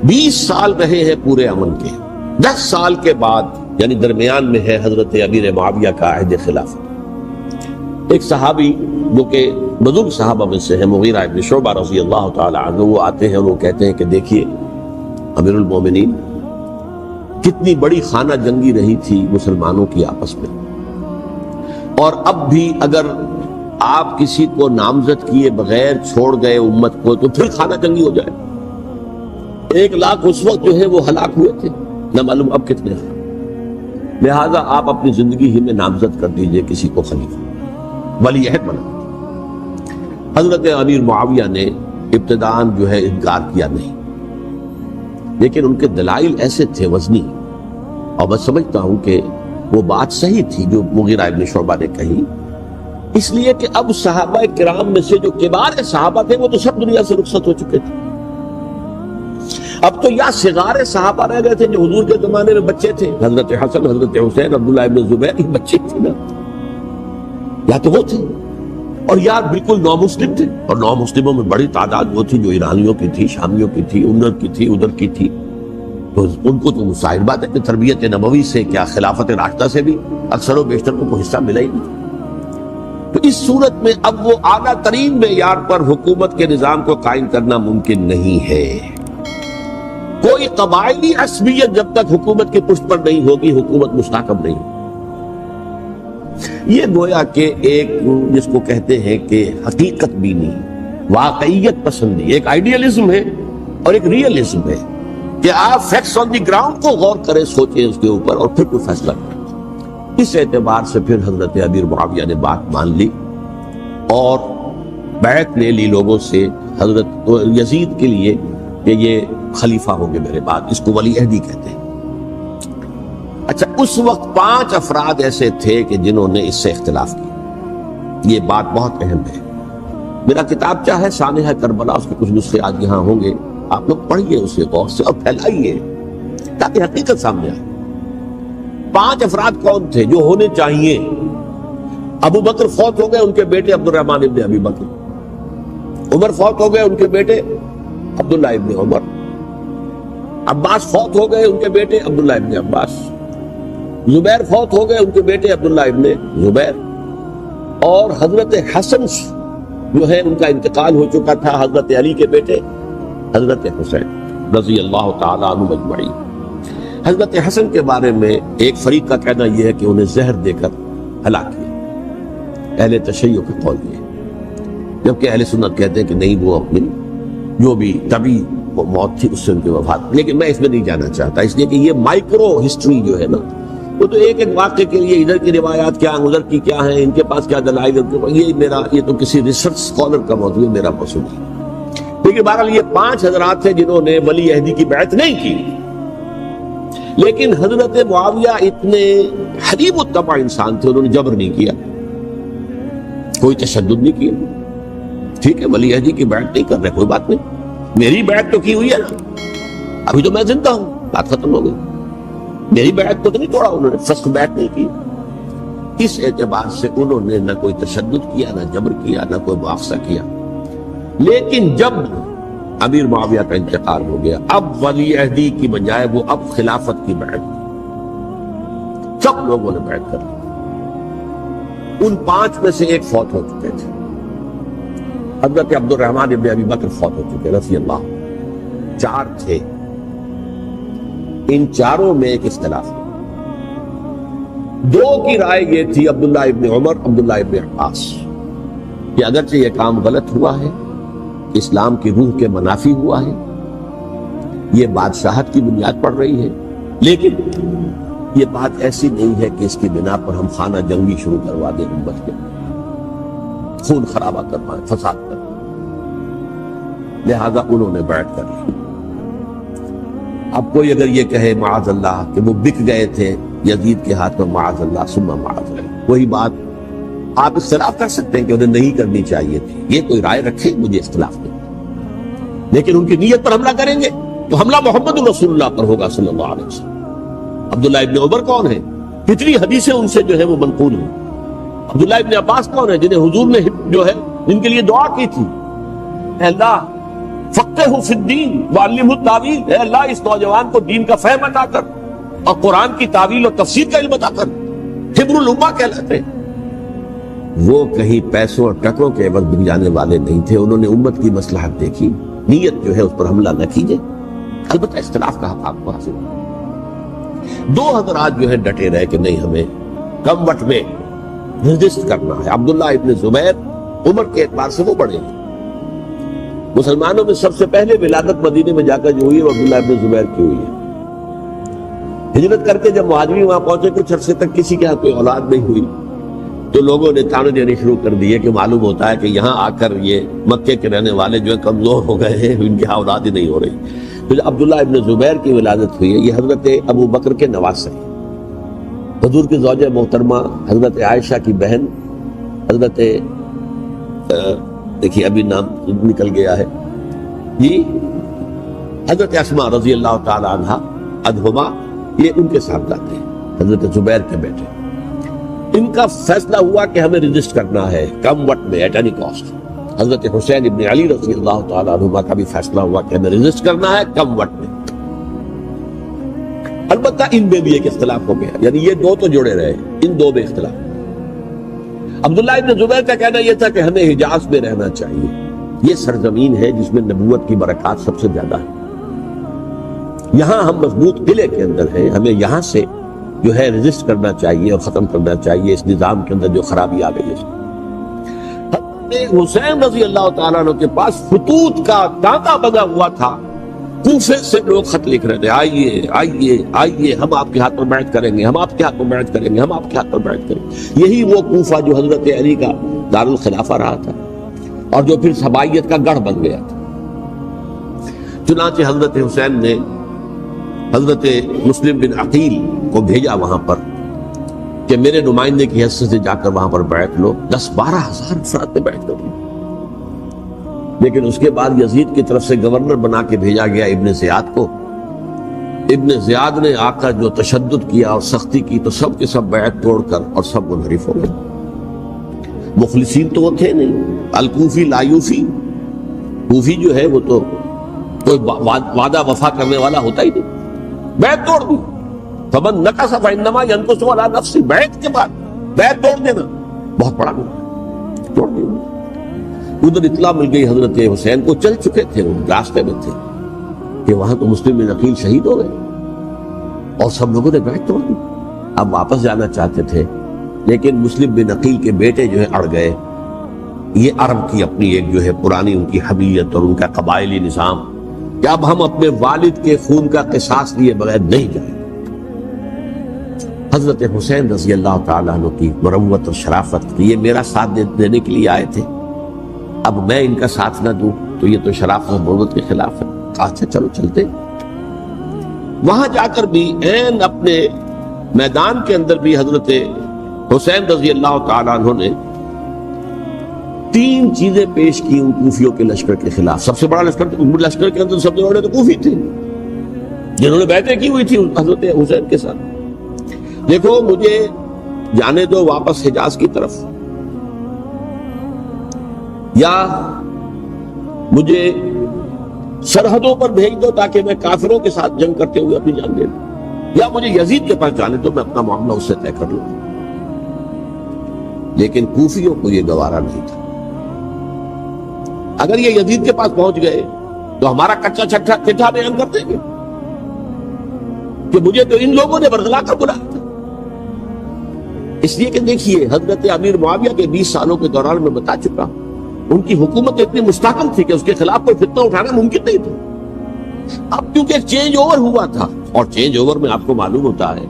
20 سال رہے ہیں پورے امن کے، 10 سال کے بعد یعنی درمیان میں ہے حضرت امیر معاویہ کا عہد خلافت۔ ایک صحابی جو کہ بزرگ صحابہ میں سے ہے، مغیرہ ابن شعبہ رضی اللہ تعالی عنہ، وہ آتے ہیں اور وہ کہتے ہیں کہ دیکھیے امیر المومنین، کتنی بڑی خانہ جنگی رہی تھی مسلمانوں کی آپس میں، اور اب بھی اگر آپ کسی کو نامزد کیے بغیر چھوڑ گئے امت کو تو پھر خانہ جنگی ہو جائے۔ 1,00,000 اس وقت جو ہے وہ ہلاک ہوئے تھے، نہ معلوم اب کتنے ہیں۔ لہذا آپ اپنی زندگی ہی میں نامزد کر دیجئے کسی کو خلیفہ، ولی عہد بنا۔ حضرت امیر معاویہ نے ابتداءً جو ہے انکار کیا نہیں، لیکن ان کے دلائل ایسے تھے وزنی، اور میں سمجھتا ہوں کہ وہ بات صحیح تھی جو مغیرہ ابن شعبہ نے کہی، اس لیے کہ اب صحابہ کرام میں سے جو کبار صحابہ تھے وہ تو سب دنیا سے رخصت ہو چکے تھے۔ اب تو یا صغار صحابہ رہ گئے تھے جو حضور کے زمانے میں بچے تھے، حضرت حسن، حضرت حسین، عبداللہ ابن زبیر، یہ بچے تھے نا، یا تو وہ تھے، اور یا بالکل نو مسلم تھے، اور نو مسلموں میں بڑی تعداد وہ تھی جو ایرانیوں کی تھی، شامیوں کی تھی، ادھر کی تھی، ادھر کی تھی، تو ان کو تو ظاہر بات ہے کہ تربیت نبوی سے کیا خلافت راشدہ سے بھی اکثر و بیشتر کو کوئی حصہ ملا ہی نہیں۔ تو اس صورت میں اب وہ اعلیٰ ترین معیار پر حکومت کے نظام کو قائم کرنا ممکن نہیں ہے۔ کوئی قبائلی عصبیت جب تک حکومت کی پشت پر نہیں ہوگی، حکومت مستحکم نہیں ہوگی۔ یہ گویا کہ ایک جس کو کہتے ہیں کہ حقیقت بینی، واقعیت پسندی، ایک آئیڈیالزم ہے اور ایک ریئلزم ہے کہ آپ فیکٹس آن دی گراؤنڈ کو غور کریں، سوچیں اس کے اوپر اور پھر کوئی فیصلہ کریں۔ اس اعتبار سے پھر حضرت امیر معاویہ نے بات مان لی اور بیعت لے لی لوگوں سے حضرت یزید کے لیے کہ یہ خلیفہ ہوں گے میرے بعد، اس کو ولی عہدی کہتے ہیں۔ اچھا، اس وقت 5 افراد ایسے تھے کہ جنہوں نے اس سے اختلاف کیا۔ یہ بات بہت اہم ہے۔ میرا کتاب چاہے سانحہ کربلا، اس کے کچھ نسخے آج یہاں ہوں گے، آپ لوگ پڑھیے اسے غور سے اور پھیلائیے تاکہ حقیقت سامنے آئے۔ 5 افراد کون تھے جو ہونے چاہیے؟ ابو بکر فوت ہو گئے، ان کے بیٹے عبد الرحمن ابن ابی بکر۔ عمر فوت ہو گئے، ان کے بیٹے عبداللہ ابن عمر۔ عباس فوت ہو گئے، ان کے بیٹے عبداللہ ابن عباس۔ زبیر فوت ہو گئے، ان کے بیٹے عبداللہ ابن زبیر۔ اور حضرت حسن جو ہے ان کا انتقال ہو چکا تھا، حضرت علی کے بیٹے حضرت حسین رضی اللہ تعالیٰ عنہ اجمعین۔ حضرت حسن کے بارے میں ایک فریق کا کہنا یہ ہے کہ انہیں زہر دے کر ہلاک کیا، اہل تشیع کا قول یہ ہے، جبکہ اہل سنت کہتے ہیں کہ نہیں، وہ اپنی جو بھی طبی موت تھی اس سے ان کی وفات۔ لیکن میں اس میں نہیں جانا چاہتا، اس لیے کہ یہ مائکرو ہسٹری جو ہے نا، وہ تو ایک ایک واقعے کے لیے ادھر کی روایات کیا ہیں، ادھر کی کیا ہیں، ان کے پاس کیا دلائل، یہ تو کسی ریسرچ اسکالر کا موضوع ہے، میرا موضوع نہیں۔ لیکن بہرحال یہ 5 حضرات تھے جنہوں نے ولی عہدی کی بیعت نہیں کی، لیکن حضرت معاویہ اتنے حلیب الطبع انسان تھے، انہوں نے جبر نہیں کیا، کوئی تشدد نہیں کیا۔ ٹھیک ہے، ولی عہدی کی بیعت نہیں کر رہے، کوئی بات نہیں، میری بیعت تو کی ہوئی ہے نا، ابھی تو میں زندہ ہوں، بات ختم ہو گئی، میری بیعت کو تو نہیں توڑا انہوں نے، فسخ بیعت نہیں کی۔ اس اعتبار سے انہوں نے نہ کوئی تشدد کیا، نہ جبر کیا، نہ کوئی مواخذہ کیا۔ لیکن جب امیر معاویہ کا انتقال ہو گیا، اب ولی عہدی کی بجائے وہ اب خلافت کی بیعت، سب لوگوں نے بیعت کر لی۔ ان 5 میں سے ایک فوت ہو چکے تھے، حضرت عبد الرحمن ابن ابی بکر فوت ہو چکے رضی اللہ۔ 4 تھے، ان 4 میں ایک اختلاف ہے۔ 2 کی رائے یہ تھی، عبداللہ ابن عمر، عبداللہ ابن عباس، کہ اگرچہ یہ کام غلط ہوا ہے، اسلام کی روح کے منافی ہوا ہے، یہ بادشاہت کی بنیاد پڑ رہی ہے، لیکن یہ بات ایسی نہیں ہے کہ اس کی بنا پر ہم خانہ جنگی شروع کروا دیں، امت کے خون خرابہ کروائیں، فساد کروائیں۔ لہذا انہوں نے بیعت کر لی۔ اب کوئی اگر یہ کہے معاذ اللہ کہ وہ بک گئے تھے یزید کے ہاتھ میں، معاذ اللہ ثم معاذ اللہ، وہی بات آپ اختلاف کر سکتے ہیں کہ انہیں نہیں کرنی چاہیے تھی، یہ کوئی رائے رکھے، مجھے اختلاف نہیں، لیکن ان کی نیت پر حملہ کریں گے تو حملہ محمد رسول اللہ پر ہوگا صلی اللہ علیہ وسلم۔ عبداللہ ابن عمر کون ہے؟ کتنی حدیثیں ان سے جو ہے وہ منقول ہیں۔ عبداللہ ابن عباس کون ہے؟ جنہیں حضور نے جو ہے جن کے لیے دعا کی تھی، اے اللہ فقہہ فی الدین وعلمہ التاویل، اے اللہ اس نوجوان کو دین کا فہم عطا کر اور قرآن کی تعویل اور تفسیر کا علم عطا کر، حبر الامہ کہلاتے ہیں۔ وہ کہیں پیسوں اور ٹکروں کے عوض بک جانے والے نہیں تھے. انہوں نے امت کی مصلحت دیکھی, نیت جو ہے اس پر حملہ نہ کیجیے. البتہ اختلاف کا حق آپ کو حاصل ہے. دو حضرات جو ہے ڈٹے رہے کہ نہیں, ہمیں کم وقت میں رجسٹ کرنا ہے. عبداللہ ابن زبیر عمر کے اعتبار سے وہ بڑے ہیں. مسلمانوں میں سب سے پہلے ولادت مدینے میں جا کر جو ہوئی ہے وہ عبداللہ ابن زبیر کی ہوئی ہے. ہجرت کر کے جب مہاجرین وہاں پہنچے, کچھ عرصے تک کسی کے ہاں کوئی اولاد نہیں ہوئی, تو لوگوں نے تانے دینے شروع کر دیے کہ معلوم ہوتا ہے کہ یہاں آ کر یہ مکے کے رہنے والے جو ہے کمزور ہو گئے ہیں, ان کی اولاد ہی نہیں ہو رہی. تو جب عبداللہ ابن زبیر کی ولادت ہوئی ہے, یہ حضرت ابو بکر کے نواسے ہیں. حضور کی زوجہ محترمہ حضرت عائشہ کی بہن حضرت دیکھیے ابھی نام نکل گیا ہے جی, حضرت اسماء رضی اللہ تعالی عنہا عنہما, یہ ان کے ساتھ جاتے ہیں, حضرت زبیر کے بیٹے. ان کا فیصلہ ہوا کہ ہمیں رجسٹ کرنا ہے کم وقت میں, ایٹ اینی کاسٹ. حضرت حسین ابن علی رضی اللہ تعالی عنہما کا بھی فیصلہ ہوا کہ ہمیں رجسٹ کرنا ہے کم وقت میں. البتہ ان میں بھی ایک اختلاف ہو گیا, یعنی یہ دو تو جڑے رہے, ان دو میں اختلاف. عبداللہ ابن زبیر کا کہنا یہ تھا کہ ہمیں حجاز میں رہنا چاہیے, یہ سرزمین ہے جس میں نبوت کی برکات سب سے زیادہ ہے. یہاں ہم مضبوط قلعے کے اندر ہیں, ہمیں یہاں سے جو ہے رجسٹ کرنا چاہیے اور ختم کرنا چاہیے اس نظام کے اندر جو خرابی آ گئی ہے. حضرت حسین رضی اللہ تعالیٰ عنہ کے پاس خطوط کا تانتا بنا ہوا تھا, کوفے سے لوگ خط لکھ رہے تھے, آئیے آئیے آئیے, ہم آپ کے ہاتھ پر بیعت کریں گے, ہم آپ کے ہاتھ پر بیعت کریں گے, ہم آپ کے ہاتھ پر بیعت کریں گے. یہی وہ کوفہ جو حضرت علی کا دارالخلافہ رہا تھا اور جو پھر سبائیت کا گڑھ بن گیا تھا. چنانچہ حضرت حسین نے حضرت مسلم بن عقیل کو بھیجا وہاں پر کہ میرے نمائندے کی حیثیت سے جا کر وہاں پر بیعت لو. 10-12 ہزار افراد نے بیعت کر لی. لیکن اس کے بعد یزید کی طرف سے گورنر بنا کے بھیجا گیا ابن زیاد کو. ابن زیاد نے آ کر جو تشدد کیا اور سختی کی تو سب کے سب بیعت توڑ کر اور سب منحرف ہو گئے. مخلصین تو وہ تھے نہیں. الکوفی لایوفی, کوفی جو ہے وہ تو کوئی وعدہ وفا کرنے والا ہوتا ہی نہیں, بیعت توڑ دی. فمن نقص فانما ينقص على نفسه, بیعت کے بعد بیعت توڑ دینا بہت بڑا گناہ, توڑ دیا. ادھر اطلاع مل گئی حضرت حسین کو, چل چکے تھے, وہ راستے میں تھے کہ وہاں تو مسلم بن عقیل شہید ہو گئے اور سب لوگوں نے بیعت توڑ دی. اب واپس جانا چاہتے تھے لیکن مسلم بن عقیل کے بیٹے جو ہے اڑ گئے. یہ عرب کی اپنی ایک جو ہے پرانی ان کی حمیت اور ان کا قبائلی نظام کہ اب ہم اپنے والد کے خون کا قصاص لیے بغیر نہیں جائیں. حضرت حسین رضی اللہ تعالیٰ عنہ کی مروت اور شرافت, یہ میرا ساتھ دینے کے لیے آئے تھے, اب میں ان کا ساتھ نہ دوں تو یہ تو شرافت اور مروت کے خلاف ہے. اچھا چلو چلتے. وہاں جا کر بھی عین اپنے میدان کے اندر بھی حضرت حسین رضی اللہ تعالیٰ عنہ نے 3 چیزیں پیش کی ان کوفیوں کے لشکر کے خلاف. سب سے بڑا لشکر کے اندر سب سے بڑے تو کوفی تھے جنہوں نے بیعتیں کی ہوئی تھی حضرت حسین کے ساتھ. دیکھو مجھے جانے دو واپس حجاز کی طرف, یا مجھے سرحدوں پر بھیج دو تاکہ میں کافروں کے ساتھ جنگ کرتے ہوئے اپنی جان دے دوں, یا مجھے یزید کے پاس جانے دو, میں اپنا معاملہ اس سے طے کر لوں. لیکن کوفیوں کو یہ گوارا نہیں تھا. اگر یہ یزید کے پاس پہنچ گئے تو ہمارا کچا چٹھا بیان کر دیں گے کہ مجھے تو ان لوگوں نے برگلا کر بلایا تھا. اس لیے کہ دیکھیے حضرت امیر معاویہ کے 20 سالوں کے دوران میں بتا چکا, ان کی حکومت اتنی مستحکم تھی کہ اس کے خلاف کوئی فتنہ اٹھانا ممکن نہیں تھا. اب کیونکہ ایک چینج اوور ہوا تھا, اور چینج اوور میں آپ کو معلوم ہوتا ہے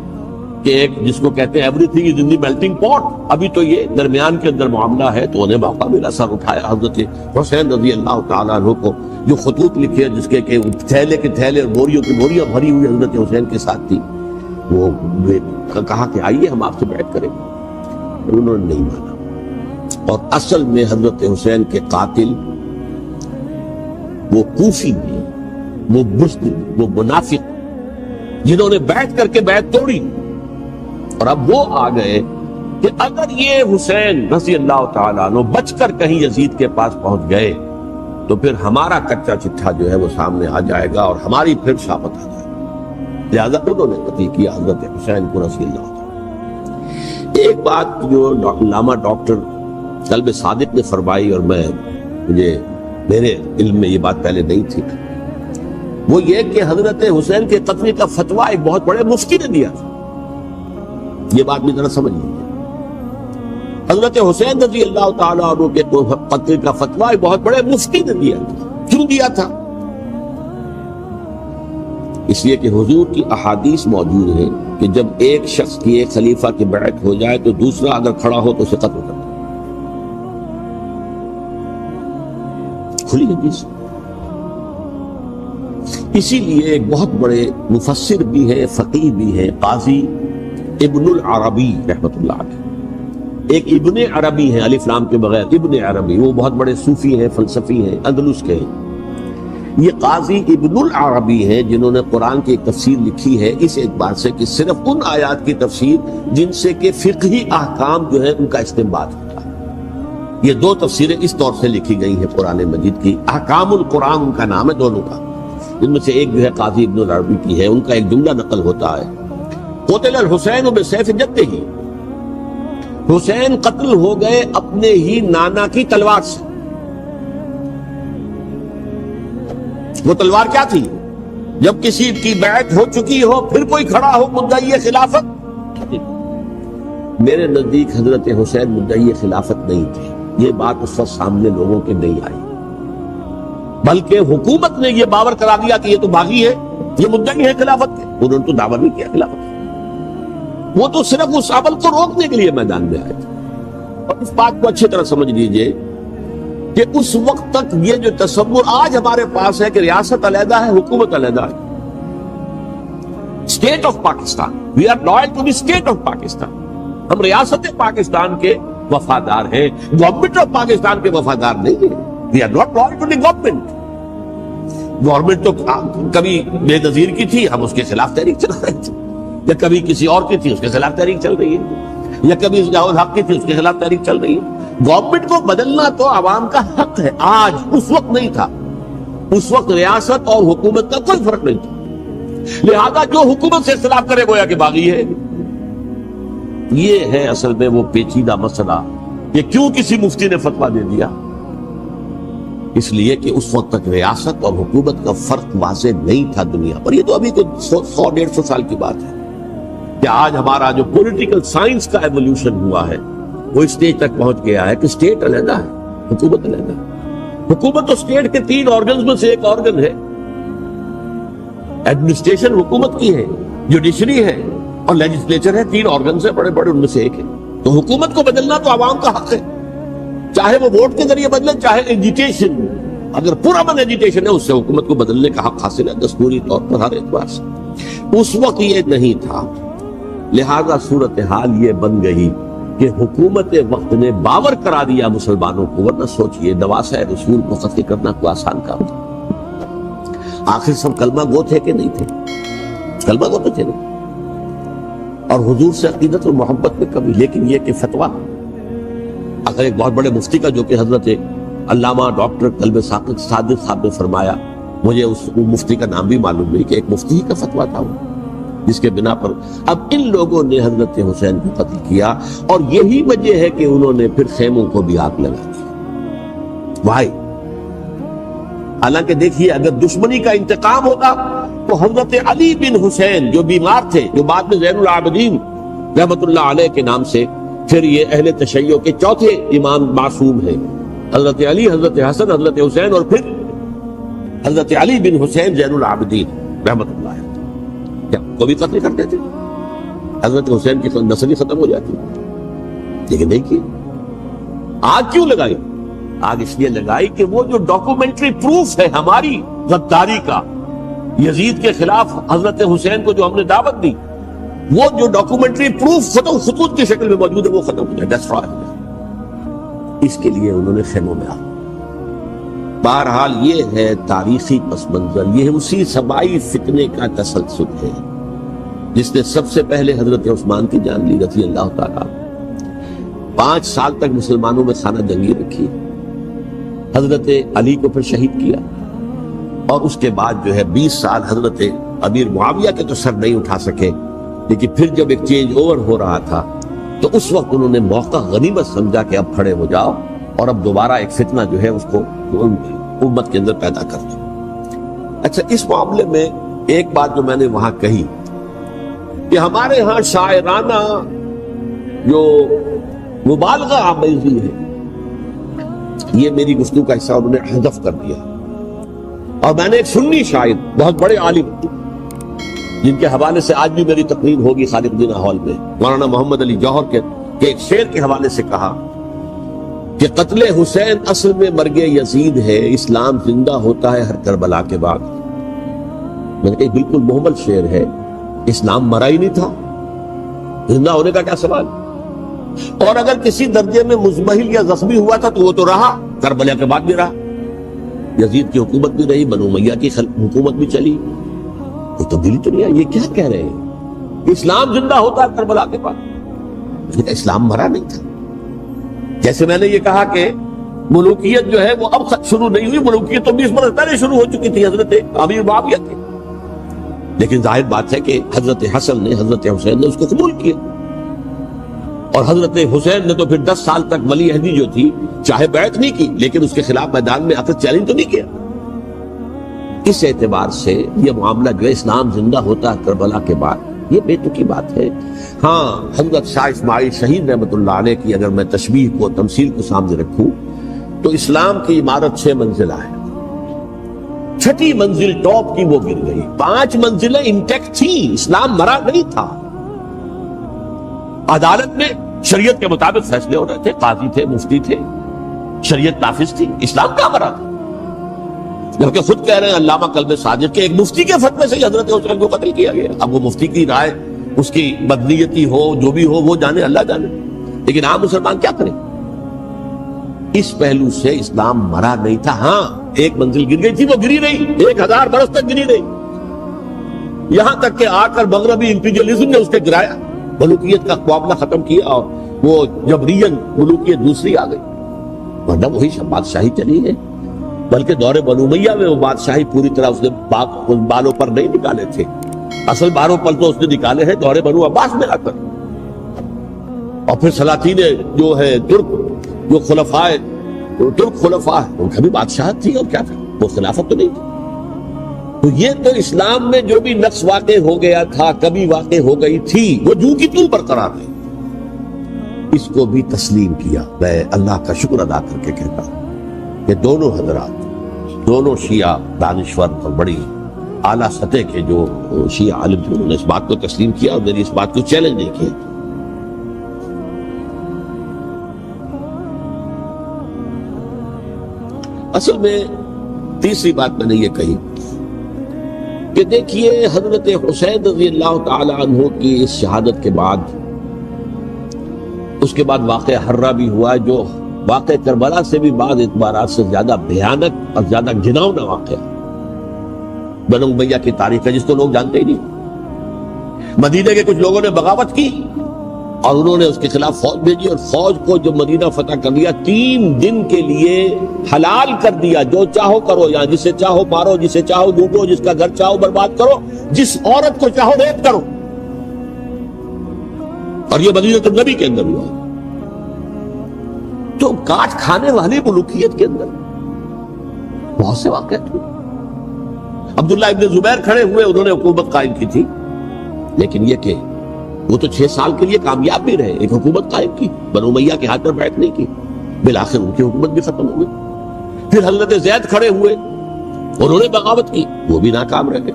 کہ ایک جس کو کہتے ہیں every thing is in the melting پاٹ, ابھی تو یہ درمیان کے اندر معاملہ ہے, تو انہیں موقع ملا. سر اٹھایا حضرت حسین رضی اللہ تعالیٰ عنہ کو, جو خطوط لکھے جس کے کہ تھیلے کے تھیلے اور بوریوں کی بوریاں بھری ہوئی حضرت حسین کے ساتھ تھی, وہ کہا کہ آئیے ہم آپ سے بیعت کریں. انہوں نے نہیں مانا. اور اصل میں حضرت حسین کے قاتل وہ کوفی تھے, وہ بزدل, وہ منافق, جنہوں نے بیعت کر کے بیعت توڑی. اور اب وہ آ گئے کہ اگر یہ حسین رضی اللہ تعالیٰ عنہ بچ کر کہیں یزید کے پاس پہنچ گئے تو پھر ہمارا کچا چٹھا جو ہے وہ سامنے آ جائے گا اور ہماری پھر شامت آ جائے گی. لہذا انہوں نے قتل کیا حضرت حسین کو رضی اللہ تعالیٰ. ایک بات جو علامہ ڈاکٹر قلب صادق نے فرمائی، اور میرے علم میں یہ بات پہلے نہیں تھی، وہ یہ کہ حضرت حسین کے قتل کا فتویٰ ایک بہت بڑے مفتی نے دیا تھا۔ یہ بات بھی ذرا سمجھ لیجیے، حضرت حسین رضی اللہ تعالیٰ عنہ کے قتل کا فتویٰ ایک بہت بڑے مفتی نے دیا تھا۔ کیوں دیا تھا؟ اس لیے کہ حضور کی احادیث موجود ہیں کہ جب ایک شخص کی ایک خلیفہ کی بیعت ہو جائے تو دوسرا اگر کھڑا ہو تو اسے قتل کر دو۔ کھلی حدیث۔ اسی لیے ایک بہت بڑے مفسر بھی ہے، فقیہ بھی ہے، قاضی ابن العربی رحمۃ اللہ علیہ۔ ایک ابن عربی ہیں الف لام کے بغیر، ابن عربی، وہ بہت بڑے صوفی ہیں، فلسفی ہیں، اندلس کے ہیں۔ یہ قاضی ابن العربی ہیں جنہوں نے قرآن کی ایک تفسیر لکھی ہے اس اعتبار سے کہ صرف ان آیات کی تفسیر جن سے کہ فقہی احکام جو ہے ان کا استنباط ہوتا ہے۔ یہ دو تفسیریں اس طور سے لکھی گئی ہیں قرآن مجید کی، احکام القرآن ان کا نام ہے دونوں کا، جن میں سے ایک جو ہے قاضی ابن العربی کی ہے۔ ان کا ایک جملہ نقل ہوتا ہے، قتل الحسین بسیف جدہ، حسین قتل ہو گئے اپنے ہی نانا کی تلوار سے۔ وہ تلوار کیا تھی؟ جب کسی کی بیعت ہو چکی ہو پھر کوئی کھڑا ہو مدعی خلافت۔ میرے نزدیک حضرت حسین مدعی خلافت نہیں تھے، یہ بات اس وقت سامنے لوگوں کے نہیں آئی، بلکہ حکومت نے یہ باور کرا دیا کہ یہ تو باغی ہے، یہ مدعی ہے خلافت کے۔ انہوں نے تو دعویٰ نہیں کیا خلافت، وہ تو صرف اس عمل کو روکنے کے لیے میدان میں آئے تھے۔ اور اس بات کو اچھی طرح سمجھ لیجئے کہ اس وقت تک یہ جو تصور آج ہمارے پاس ہے کہ ریاست علیحدہ ہے، حکومت علیحدہ ہے، state of Pakistan, we are loyal to the state of Pakistan, ہم ریاست پاکستان کے وفادار ہیں، گورنمنٹ آف پاکستان کے وفادار نہیں ہیں۔ We are not loyal to the government. Government تو کبھی بے نظیر کی تھی، ہم اس کے خلاف تحریک چلا رہے تھے، یا کبھی کسی اور کی تھی اس کے خلاف تحریک چل رہی ہے، یا کبھی ضیاء الحق کی تھی اس کے خلاف تحریک چل رہی ہے۔ گورنمنٹ کو بدلنا تو عوام کا حق ہے، آج، اس وقت نہیں تھا۔ اس وقت ریاست اور حکومت کا کوئی فرق نہیں تھا، لہذا جو حکومت سے اختلاف کرے گویا کہ باغی ہے۔ یہ ہے اصل میں وہ پیچیدہ مسئلہ کہ کیوں کسی مفتی نے فتویٰ دے دیا، اس لیے کہ اس وقت تک ریاست اور حکومت کا فرق واضح نہیں تھا دنیا پر۔ یہ تو ابھی تو 100-150 سال کی بات ہے کہ آج ہمارا جو پولیٹیکل سائنس کا ایولیوشن ہوا ہے وہ اس اسٹیج تک پہنچ گیا ہے کہ اسٹیٹ علیحدہ ہے، حکومت علیحدہ ہے۔ حکومت تو اسٹیٹ کے 3 آرگنز میں سے ایک آرگن ہے، ایڈمنسٹریشن حکومت کی ہے، جوڈیشری ہے اور لیجسلیچر ہے، 3 آرگنز ہیں بڑے بڑے، ان میں سے ایک ہے۔ تو حکومت کو بدلنا تو عوام کا حق ہے، چاہے وہ ووٹ کے ذریعے بدلے، چاہے ایجیٹیشن، اگر پرامن ایجیٹیشن ہے اس سے حکومت کو بدلنے کا حق حاصل ہے دستوری طور پر ہر اعتبار سے۔ اس وقت یہ نہیں تھا، لہذا صورتحال یہ بن گئی کہ حکومت وقت نے باور کرا دیا مسلمانوں کو، ورنہ سوچئے نواسہ رسول کو قتل کرنا کوئی آسان کام تھا۔ آخر سب کلمہ گو تھے کہ نہیں تھے؟ کلمہ گو تو تھے نہیں، اور حضور سے عقیدت اور محبت میں کمی، لیکن یہ کہ فتویٰ اگر ایک بہت بڑے مفتی کا، جو کہ حضرت علامہ ڈاکٹر قلب صادق صاحب نے فرمایا، مجھے اس مفتی کا نام بھی معلوم نہیں، کہ ایک مفتی کا فتویٰ تھا وہ، جس کے بنا پر اب ان لوگوں نے حضرت حسین کو قتل کیا، اور یہی وجہ ہے کہ انہوں نے پھر خیموں کو بھی آگ لگا دی۔ بھائی حالانکہ دیکھیے اگر دشمنی کا انتقام ہوتا تو حضرت علی بن حسین جو بیمار تھے، جو بعد میں زین العابدین رحمت اللہ علیہ کے نام سے پھر یہ اہل تشیع کے چوتھے امام معصوم ہیں، حضرت علی، حضرت حسن، حضرت حسین، اور پھر حضرت علی بن حسین زین العابدین رحمت اللہ علیہ، کیا کو بھی قتل کرتے تھے؟ حضرت حسین کی نسل ہی ختم ہو جاتی، لیکن نہیں کی۔ آگ کیوں لگائی؟ آگ اس لیے لگائی کہ وہ جو ڈاکومنٹری پروف ہے ہماری غداری کا یزید کے خلاف حضرت حسین کو جو ہم نے دعوت دی، وہ جو ڈاکومنٹری پروف خطوط کی شکل میں موجود ہے وہ ختم ہو جائے، ڈسٹرائے ہو جائے۔ اس کے لیے انہوں نے خیموں میں آ۔ بہرحال یہ ہے تاریخی پس منظر، یہ اسی سبائی فتنے کا تسلسل ہے جس نے سب سے پہلے حضرت عثمان کی جان لی رضی اللہ تعالیٰ، 5 سال تک مسلمانوں میں خانہ جنگی رکھی، حضرت علی کو پھر شہید کیا، اور اس کے بعد جو ہے 20 سال حضرت امیر معاویہ کے تو سر نہیں اٹھا سکے، لیکن پھر جب ایک چینج اوور ہو رہا تھا تو اس وقت انہوں نے موقع غنیمت سمجھا کہ اب کھڑے ہو جاؤ اور اب دوبارہ ایک فتنہ جو ہے اس کو امت کے اندر پیدا کر دو۔ اچھا، اس معاملے میں ایک بات جو میں نے وہاں کہی کہ ہمارے ہاں شاعرانہ جو مبالغہ آمیزی ہے، یہ میری گفتگو کا حصہ انہوں نے حذف کر دیا، اور میں نے ایک سنی شاعر بہت بڑے عالم جن کے حوالے سے آج بھی میری تقریر ہوگی خالق مدینہ ہال میں، مولانا محمد علی جوہر کے ایک شعر کے حوالے سے کہا کہ قتل حسین اصل میں مرگ یزید ہے، اسلام زندہ ہوتا ہے ہر کربلا کے بعد۔ میں نے کہا بالکل محمل شعر ہے، اسلام مرا ہی نہیں تھا، زندہ ہونے کا کیا سوال؟ اور اگر کسی درجے میں مزمحل یا زخمی ہوا تھا تو وہ تو رہا، کربلا کے بعد بھی رہا، یزید کی حکومت بھی رہی، بنو امیہ کی حکومت بھی چلی، کوئی تبدیلی تو نہیں آئی۔ یہ کیا کہہ رہے ہیں؟ اسلام زندہ ہوتا ہے کربلا کے بعد؟ اسلام مرا نہیں تھا۔ جیسے میں نے یہ کہا کہ ملوکیت جو ہے وہ اب شروع نہیں ہوئی، ملوکیت تو 20 برس پہلے شروع ہو چکی تھی، حضرت امیر معاویہ تھے، لیکن ظاہر بات ہے کہ حضرت حسن نے، حضرت حسین نے اس کو قبول کیا، اور حضرت حسین نے تو پھر 10 سال تک ولی عہدی جو تھی چاہے بیعت نہیں کی، لیکن اس کے خلاف میدان میں آ کر چیلنج تو نہیں کیا۔ اس اعتبار سے یہ معاملہ جو ہے اسلام زندہ ہوتا ہے کربلا کے بعد، یہ بے تکی بات ہے۔ ہاں، حضرت شاہ اسماعیل شہید رحمۃ اللہ علیہ کی اگر میں تشبیہ کو، تمثیل کو سامنے رکھوں تو اسلام کی عمارت 6 منزلہ ہے، 6ٹھی منزل ٹاپ کی وہ گر گئی، 5 منزلیں انٹیکٹ تھیں، اسلام مرا نہیں تھا۔ عدالت میں شریعت کے مطابق فیصلے ہو رہے تھے، قاضی تھے، مفتی تھے، شریعت نافذ تھی، اسلام کہاں مرا تھا؟ جبکہ خود کہہ رہے ہیں علامہ کلب صادق کہ ایک مفتی کے فتوے سے حضرت حسین کو قتل کیا گیا۔ اب وہ مفتی کی رائے، اس کی بدنیتی ہو، جو بھی ہو، وہ جانے، اللہ جانے، لیکن عام مسلمان کیا کریں؟ اس پہلو سے اسلام مرا نہیں تھا۔ ہاں، ایک منزل گر گئی تھی، وہ گری نہیں، 1000 برس تک گری نہیں، یہاں تک کہ آ کر مغربی امپیریلزم نے اس کے گرایا، ملوکیت کا معاملہ ختم کیا، اور وہ جبرین ملوکیت دوسری آ گئی، ورنہ وہی بادشاہی چلی ہے۔ بلکہ دور بنو امیہ میں وہ بادشاہی پوری طرح اس نے بالوں پر نہیں نکالے تھے، اصل بالوں پر تو اس نے نکالے ہیں دور بنو عباس میں آ کر، اور پھر سلاطین جو ہے ترک، جو ترک خلفاء ہیں، ان کا بھی بادشاہت تھی، اور کیا تھا، وہ خلافت تو نہیں تھی۔ تو یہ تو اسلام میں جو بھی نقص واقع ہو گیا تھا، کبھی واقع ہو گئی تھی، وہ جو کی توں برقرار ہے، اس کو بھی تسلیم کیا۔ میں اللہ کا شکر ادا کر کے کہتا ہوں کہ دونوں حضرات، دونوں شیعہ دانشور اور بڑی اعلیٰ سطح کے جو شیعہ عالم تھے، انہوں نے اس بات کو تسلیم کیا اور میری اس بات کو چیلنج نہیں کیا۔ اصل میں تیسری بات میں نے یہ کہی کہ دیکھیے حضرت حسین رضی اللہ تعالی عنہ کی اس شہادت کے بعد، اس کے بعد واقعہ حرہ بھی ہوا، جو واقع کربلا سے بھی بعض اعتبارات سے زیادہ بھیانک اور زیادہ گھناؤنا واقعہ بنو امیہ کی تاریخ ہے، جس کو لوگ جانتے ہی نہیں۔ مدینہ کے کچھ لوگوں نے بغاوت کی اور انہوں نے اس کے خلاف فوج بھیجی، اور فوج کو جو مدینہ فتح کر لیا، 3 دن کے لیے حلال کر دیا، جو چاہو کرو، یہاں جسے چاہو مارو، جسے چاہو لوٹو، جس کا گھر چاہو برباد کرو، جس عورت کو چاہو ریپ کرو۔ اور یہ مدینہ النبی کے اندر ہوا، تو کاٹ کھانے والی ملوکیت کے اندر بہت سے واقعات ہوئے۔ عبداللہ ابن زبیر کھڑے ہوئے، انہوں نے حکومت قائم کی تھی، لیکن یہ کہ وہ تو 6 سال کے لیے کامیاب بھی رہے، ایک حکومت قائم کی، بنو امیہ کے ہاتھ پر بیعت نہیں کی، بالآخر ان کی حکومت بھی ختم ہو گئی۔ پھر حضرت زید کھڑے ہوئے، انہوں نے بغاوت کی، وہ بھی ناکام رہ گئے۔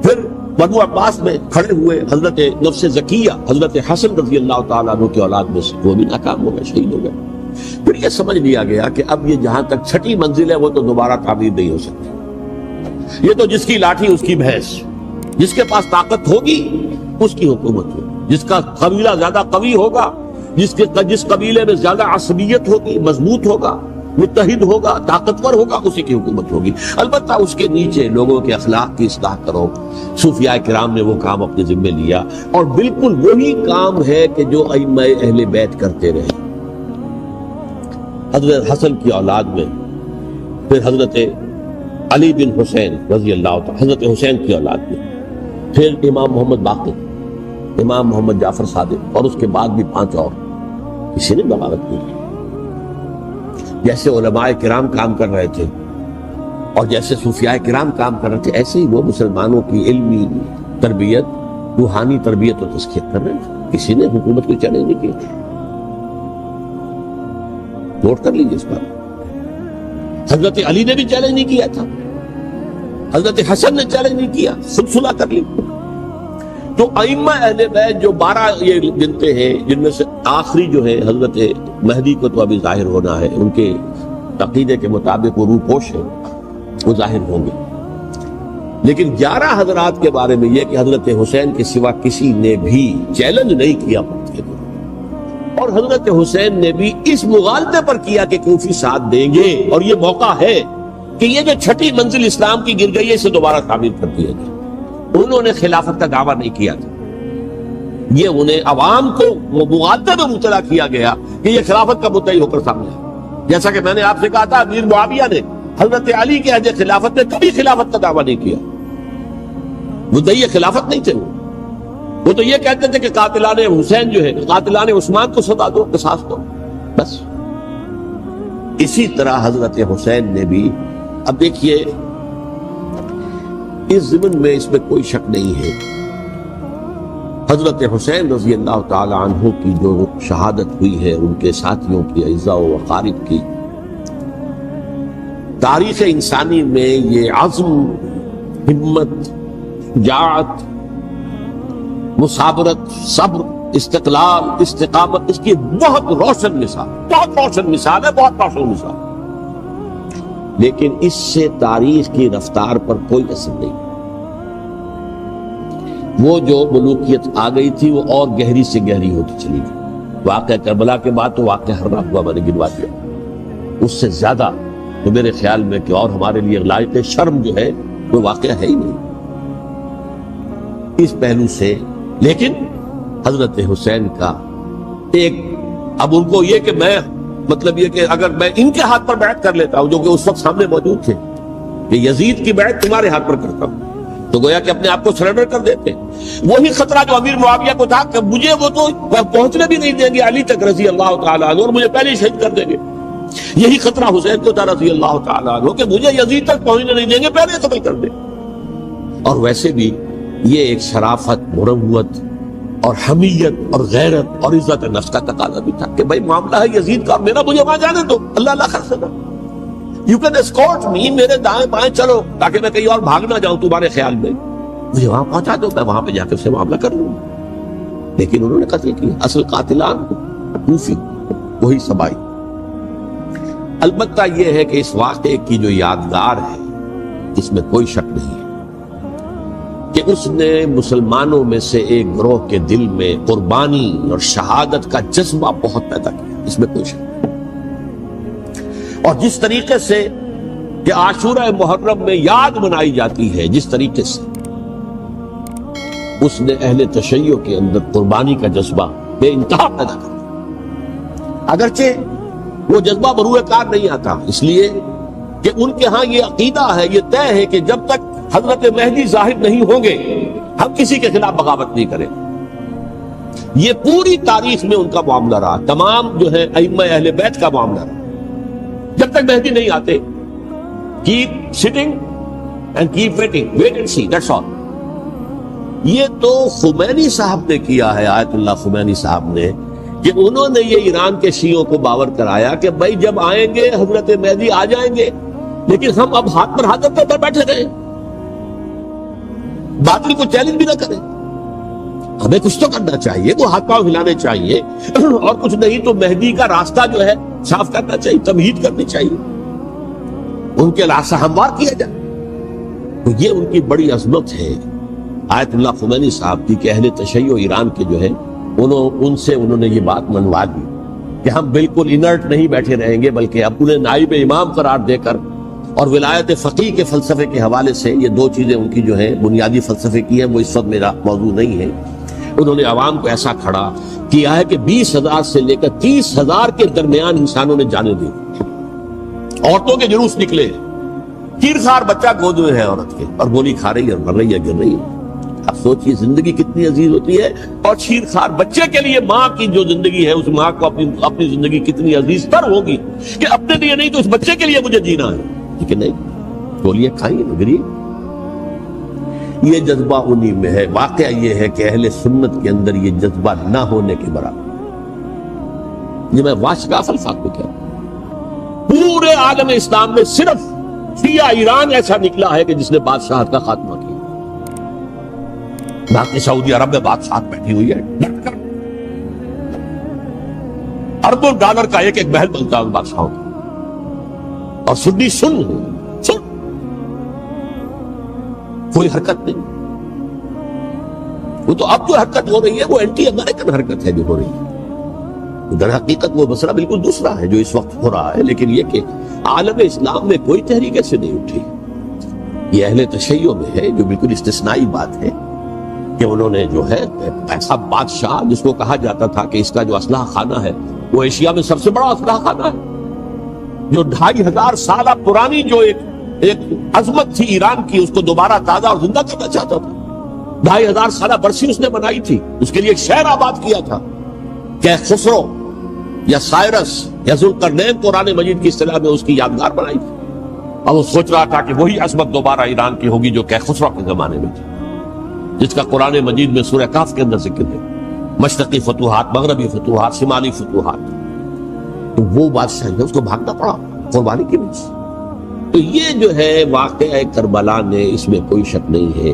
پھر بنو عباس میں کھڑے ہوئے حضرت نفس زکیہ، حضرت حسن رضی اللہ تعالیٰ عنہ کی اولاد میں سے، وہ بھی ناکام ہو گئے، شہید ہو گئے۔ پھر یہ سمجھ لیا گیا کہ اب یہ جہاں تک 6ٹھی منزل ہے وہ تو دوبارہ تعمیر نہیں ہو سکتی، یہ تو جس کی لاٹھی اس کی بھینس، جس کے پاس طاقت ہوگی اس کی حکومت ہوگی، جس کا قبیلہ زیادہ قوی ہوگا، جس قبیلے میں زیادہ عصبیت ہوگی، مضبوط ہوگا، متحد ہوگا، طاقتور ہوگا، اسی کی حکومت ہوگی۔ البتہ اس کے نیچے لوگوں کے اخلاق کی اصلاح کرو۔ صوفیاء کرام نے وہ کام اپنے ذمے لیا، اور بالکل وہی کام ہے کہ جو ائمہ اہل بیت کرتے رہے۔ حضرت حسن کی اولاد میں پھر حضرت علی بن حسین رضی اللہ تعالی، حضرت حسین کی اولاد میں پھر امام محمد باقر، امام محمد جعفر صادق اور اس کے بعد بھی 5 اور، کسی نے بغاوت نہیں کی۔ جیسے علماء کرام کام کر رہے تھے اور جیسے صوفیاء کرام کام کر رہے تھے، ایسے ہی وہ مسلمانوں کی علمی تربیت، روحانی تربیت و تزکیہ کر رہے تھے۔ کسی نے حکومت کو چیلنج نہیں کیا۔ نوٹ کر لیجیے اس بات۔ حضرت علی نے بھی چیلنج نہیں کیا تھا، حضرت حسن نے چیلنج نہیں کیا، سلسلہ کر لی۔ تو ائمہ اہل بیت جو 12 یہ گنتے ہیں، جن میں سے آخری جو ہے حضرت مہدی کو تو ابھی ظاہر ہونا ہے، ان کے عقیدے کے مطابق وہ روح پوش ہے، وہ ظاہر ہوں گے۔ لیکن 11 حضرات کے بارے میں یہ کہ حضرت حسین کے سوا کسی نے بھی چیلنج نہیں کیا اور حضرت حسین نے بھی اس مغالطے پر کیا کہ کوفی ساتھ دیں گے، اور یہ موقع ہے کہ یہ جو 6ٹھی منزل اسلام کی گر گئی ہے اسے دوبارہ تعمیر کر دیا جائے۔ انہوں نے خلافت کا دعویٰ نہیں کیا تھا، یہ انہیں عوام کو مغالطے میں مبتلا کیا گیا کہ یہ خلافت کا مدعی ہو کر سامنے آیا۔ جیسا کہ میں نے آپ سے کہا تھا، امیر معاویہ نے حضرت علی کے عہد خلافت میں کبھی خلافت کا دعویٰ نہیں کیا، مدعی خلافت نہیں تھے وہ تو یہ کہتے تھے کہ قاتلان حسین جو ہے، قاتلان عثمان کو سزا دو، قصاص دو، بس۔ اسی طرح حضرت حسین نے بھی، اب دیکھیے اس ضمن میں اس میں کوئی شک نہیں ہے، حضرت حسین رضی اللہ تعالی عنہ کی جو شہادت ہوئی ہے، ان کے ساتھیوں کی، اعزاء و اقارب کی، تاریخ انسانی میں یہ عزم، ہمت، شجاعت، مثابرت، صبر، استقلال، استقامت، اس کی بہت روشن مثال، بہت روشن مثال ہے، بہت روشن مثال۔ لیکن اس سے تاریخ کی رفتار پر کوئی اثر نہیں۔ وہ جو ملوکیت آ گئی تھی وہ اور گہری سے گہری ہوتی چلی گئی۔ واقعہ کربلا کے بعد تو واقعہ ہر ہوا میں نے گنوا دیا، اس سے زیادہ تو میرے خیال میں کہ اور ہمارے لیے لائق شرم جو ہے وہ واقعہ ہے ہی نہیں اس پہلو سے۔ لیکن حضرت حسین کا ایک، اب ان کو یہ کہ میں، مطلب یہ کہ اگر میں ان کے ہاتھ پر بیعت کر لیتا ہوں، جو کہ اس وقت سامنے موجود تھے، کہ یزید کی بیعت تمہارے ہاتھ پر کرتا ہوں، تو گویا کہ اپنے آپ کو سرنڈر کر دیتے۔ وہی خطرہ جو امیر معاویہ کو تھا کہ مجھے وہ تو پہنچنے بھی نہیں دیں گے علی تک رضی اللہ تعالیٰ عنہ، اور مجھے پہلے ہی شہید کر دیں گے۔ یہی خطرہ حسین کو تھا رضی اللہ تعالیٰ عنہ کہ مجھے یزید تک پہنچنے نہیں دیں گے، پہلے قتل کر دیں۔ اور ویسے بھی یہ ایک شرافت، مروت اور حمیت اور غیرت اور عزت نفس کا تقاضا بھی تھا کہ بھائی معاملہ ہے یزید کا، میرا مجھے وہاں جانے دو، اللہ اللہ خیر سے دو، یو کین اسکورٹ می، میرے دائیں بائیں چلو تاکہ میں کہیں اور بھاگ نہ جاؤں تمہارے خیال میں، مجھے وہاں پہنچا دو، میں وہاں پہ جا کے اس سے معاملہ کر لوں۔ لیکن انہوں نے قتل کیا، اصل قاتلان کوفی، وہی سبائی۔ البتہ یہ ہے کہ اس واقعے کی جو یادگار ہے اس میں کوئی شک نہیں ہے کہ اس نے مسلمانوں میں سے ایک گروہ کے دل میں قربانی اور شہادت کا جذبہ بہت پیدا کیا، اس میں کوئی شک نہیں۔ اور جس طریقے سے کہ عاشورہ محرم میں یاد منائی جاتی ہے، جس طریقے سے اس نے اہل تشیع کے اندر قربانی کا جذبہ بے انتہا پیدا کر دیا۔ اگرچہ وہ جذبہ بروئے کار نہیں آتا، اس لیے کہ ان کے ہاں یہ عقیدہ ہے، یہ طے ہے کہ جب تک حضرت مہدی ظاہر نہیں ہوں گے ہم کسی کے خلاف بغاوت نہیں کریں۔ یہ پوری تاریخ میں ان کا معاملہ رہا، تمام جو ہے ائمہ اہل بیت کا معاملہ رہا، جب تک مہدی نہیں آتے keep sitting and keep waiting, wait and see, that's all. یہ تو خمینی صاحب نے کیا ہے، آیت اللہ خمینی صاحب نے، کہ انہوں نے یہ ایران کے شیعوں کو باور کرایا کہ بھائی جب آئیں گے حضرت مہدی آ جائیں گے، لیکن ہم اب ہاتھ پر ہاتھ رکھ کر بیٹھے رہیں، باطل کو چیلنج بھی نہ کریں، ہمیں کچھ تو کرنا چاہیے، وہ ہاتھ پاؤں ہلانے چاہیے، اور کچھ نہیں تو مہدی کا راستہ جو ہے صاف کرنا چاہیے، تمہید کرنی چاہیے، ان کے راستہ ہموار کیا جائے۔ تو یہ ان کی بڑی عظمت ہے آیت اللہ خمینی صاحب کی کہ اہل تشیع ایران کے جو ہے ان سے انہوں نے یہ بات منوا دی کہ ہم بالکل انرٹ نہیں بیٹھے رہیں گے، بلکہ اب انہیں نائب امام قرار دے کر اور ولایت فقیہ کے فلسفے کے حوالے سے، یہ دو چیزیں ان کی جو ہیں بنیادی فلسفے کی ہیں، وہ اس وقت میرا موضوع نہیں ہے، انہوں نے عوام کو ایسا کھڑا کیا ہے کہ 20,000 سے لے کر 30,000 کے درمیان انسانوں نے جانے دی، عورتوں کے جلوس نکلے، تیرخوار بچہ گود میں ہے عورت کے، اور گولی کھا رہی ہے اور مر رہی ہے، گر رہی ہے۔ اب سوچیے زندگی کتنی عزیز ہوتی ہے، اور شیر خوار بچے کے لیے ماں کی جو زندگی ہے، اس ماں کو اپنی زندگی کتنی عزیز تر ہوگی کہ اپنے لیے نہیں تو اس بچے کے لیے مجھے جینا ہے، لیکن نہیں، گولیاں کھائیے نگری۔ یہ جذبہ انہی میں ہے۔ واقعہ یہ ہے کہ اہل سنت کے اندر یہ جذبہ نہ ہونے کے برابر، یہ میں واشگاف الفاظ میں کہہ رہا ہوں، پورے عالم اسلام میں صرف شیعہ ایران ایسا نکلا ہے کہ جس نے بادشاہت کا خاتمہ کیا۔ باقی سعودی عرب میں بادشاہت بیٹھی ہوئی ہے، ڈٹ کر اربوں ڈالر کا ایک ایک محل بنتا ہے بادشاہوں کا، اور سنی سن کوئی حرکت نہیں۔ وہ تو اب جو حرکت ہو رہی ہے وہ اینٹی امریکن حرکت ہے جو ہو رہی ہے، در حقیقت وہ مسئلہ بالکل دوسرا ہے جو اس وقت ہو رہا ہے، لیکن یہ کہ عالم اسلام میں کوئی تحریک ایسے نہیں اٹھی۔ یہ اہل تشیع میں ہے، جو بالکل استثنائی بات ہے کہ انہوں نے جو ہے ایسا بادشاہ جس کو کہا جاتا تھا کہ اس کا جو اسلحہ خانہ ہے وہ ایشیا میں سب سے بڑا اسلحہ خانہ ہے، جو 2500 سالہ پرانی جو ایک عظمت تھی ایران کی، اس کو دوبارہ تازہ اور زندہ کرنا چاہتا تھا۔ 2500 سالہ برسی اس نے بنائی تھی، اس کے لیے ایک شہر آباد کیا تھا کہ خسرو یا سائرس یا ذوالقرنین قرآن مجید کی اصطلاح میں اس کی یادگار بنائی تھی، اور وہ سوچ رہا تھا کہ وہی عظمت دوبارہ ایران کی ہوگی جو کہ خسرو کے زمانے میں تھی، جس کا قرآن مجید میں سورہ کہف کے اندر ذکر ہے، مشرقی فتوحات، مغربی فتوحات، شمالی فتوحات۔ تو وہ بادشاہ ہے، اس کو بھاگنا پڑا قربانی کی وجہ سے۔ تو یہ جو ہے واقعہ کربلا نے، اس میں کوئی شک نہیں ہے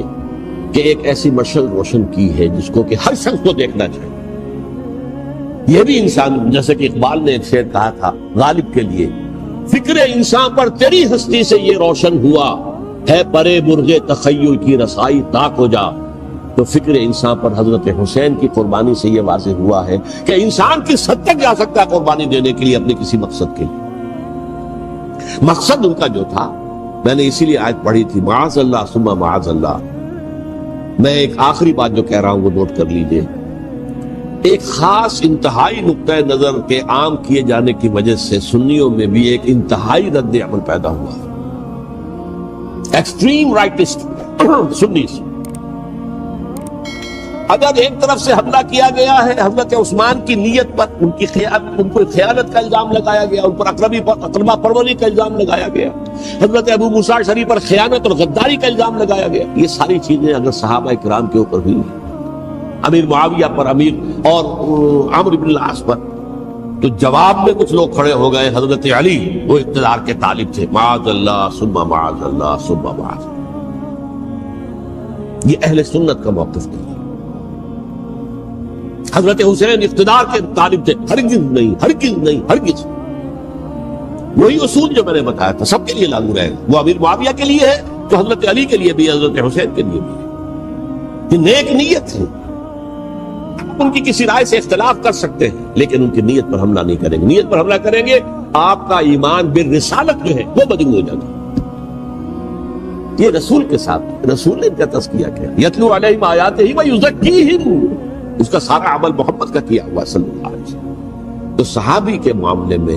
کہ ایک ایسی مشعل روشن کی ہے جس کو کہ ہر شخص کو دیکھنا چاہیے۔ یہ بھی انسان، جیسے کہ اقبال نے ایک شعر کہا تھا غالب کے لیے، فکر انسان پر تیری ہستی سے یہ روشن ہوا ہے، پرے برغ تخیل کی رسائی طاق ہو جا۔ تو فکر انسان پر حضرت حسین کی قربانی سے یہ واضح ہوا ہے کہ انسان کس حد تک جا سکتا ہے قربانی دینے کے لیے اپنے کسی مقصد کے لیے۔ مقصد ان کا جو تھا، میں نے اسی لیے آیت پڑھی تھی، معاذ اللہ ثم معاذ اللہ۔ میں ایک آخری بات جو کہہ رہا ہوں وہ نوٹ کر لیجئے، ایک خاص انتہائی نقطۂ نظر کے عام کیے جانے کی وجہ سے سنیوں میں بھی ایک انتہائی رد عمل پیدا ہوا، ایکسٹریم رائٹسٹ سنی سے۔ اگر ایک طرف سے حملہ کیا گیا ہے حضرت عثمان کی نیت پر، ان کو خیانت کا الزام لگایا گیا، ان پر اقربا پروری کا الزام لگایا گیا، حضرت ابو موسیٰ اشعری پر خیانت اور غداری کا الزام لگایا گیا، یہ ساری چیزیں اگر صحابہ کرام کے اوپر ہوئی، امیر معاویہ پر، امیر اور عمرو بن العاص پر، تو جواب میں کچھ لوگ کھڑے ہو گئے۔ حضرت علی وہ اقتدار کے طالب تھے، معاذ اللہ ثم معاذ اللہ ثم معاذ۔ یہ اہل سنت کا موقف نہیں۔ حضرت حسین اقتدار کے طالب تھے، ہرگز نہیں، ہرگز نہیں، ہرگز۔ وہی اصول جو میں نے بتایا تھا سب کے لیے لاگو رہے گا، وہ امیر معاویہ کے لیے ہے تو حضرت علی کے لیے بھی، حضرت حسین کے لیے بھی ہے۔ یہ نیک نیت ہے، ان کی کسی رائے سے اختلاف کر سکتے ہیں لیکن ان کی نیت پر حملہ نہیں کریں گے۔ نیت پر حملہ کریں گے آپ کا ایمان بالرسالت جو ہے وہ بدعو ہو جاتا ہے۔ یہ رسول کے ساتھ، رسول نے ان کا تزکیہ کیا، یتلو علیہم آیاتہ ویزکیہم، اس کا سارا عمل محمد کا کیا ہوا صلی اللہ علیہ وسلم۔ تو صحابی کے معاملے میں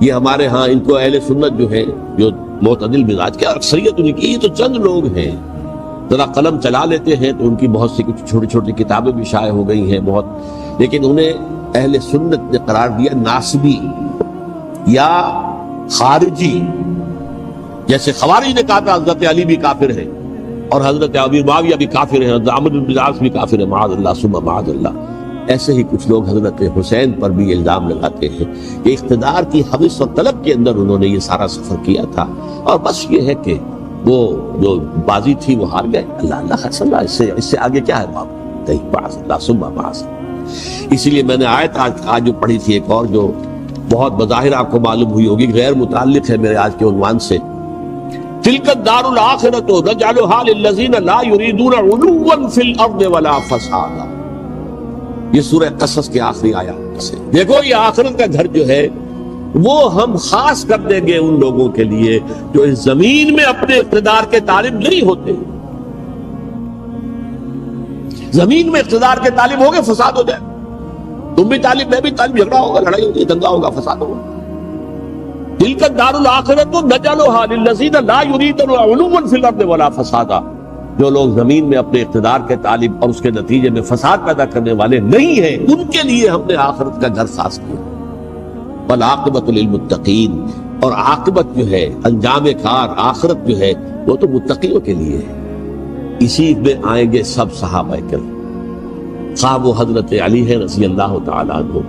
یہ ہمارے ہاں ان کو اہل سنت جو ہے، جو معتدل مزاج کے، اکثریت ان کی، یہ تو چند لوگ ہیں، ذرا قلم چلا لیتے ہیں تو ان کی بہت سی کچھ چھوٹی چھوٹی کتابیں بھی شائع ہو گئی ہیں بہت، لیکن انہیں اہل سنت نے قرار دیا ناسبی یا خارجی۔ جیسے خوارج نے کہا تھا حضرت علی بھی کافر ہے اور حضرت امیر معاویہ بھی کافر ہے، حضرت عمرو بن العاص بھی کافر ہے، معاذ اللہ ثم معاذ اللہ۔ ایسے ہی کچھ لوگ حضرت حسین پر بھی الزام لگاتے ہیں کہ اقتدار کی حوث اور طلب کے اندر انہوں نے یہ سارا سفر کیا تھا، اور بس یہ ہے کہ وہ جو بازی تھی وہ ہار گئے۔ اللہ اللہ صلی اللہ، اس سے آگے کیا ہے باب؟ نہیں، معاذ اللہ ثم معاذ اللہ۔ اسی لیے میں نے آیت آج جو پڑھی تھی ایک اور جو بہت بظاہر آپ کو معلوم ہوئی ہوگی، غیر متعلق ہے میرے آج کے عنوان سے، تلک الدار الآخرۃ نجعلها للذین لا یریدون علوا فی الارض ولا فسادا۔ یہ سورہ قصص کے آخری آیات سے دیکھو، یہ آخرت کا گھر جو ہے وہ ہم خاص کر دیں گے ان لوگوں کے لیے جو اس زمین میں اپنے اقتدار کے طالب نہیں ہوتے۔ زمین میں اقتدار کے طالب ہوگے فساد ہو جائے، تم بھی طالب میں بھی طالب، جھگڑا ہوگا، لڑائی ہوگی، دنگا ہوگا، فساد ہوگا۔ تلک الدار الآخرۃ نجعلها للذین لا یریدون علوا فی الارض ولا فسادا۔ جو لوگ زمین میں اپنے اقتدار کے طالب اور اس کے نتیجے میں فساد پیدا کرنے والے نہیں ہیں، ان کے لیے ہم نے آخرت کا گھر خاص کیا۔ والعاقبۃ للمتقین، اور عاقبت جو ہے، انجام کار، آخرت جو ہے وہ تو متقیوں کے لیے ہے۔ اسی میں آئیں گے سب صحابہ کرام، خواہ وہ حضرت علی ہے رضی اللہ تعالیٰ عنہ،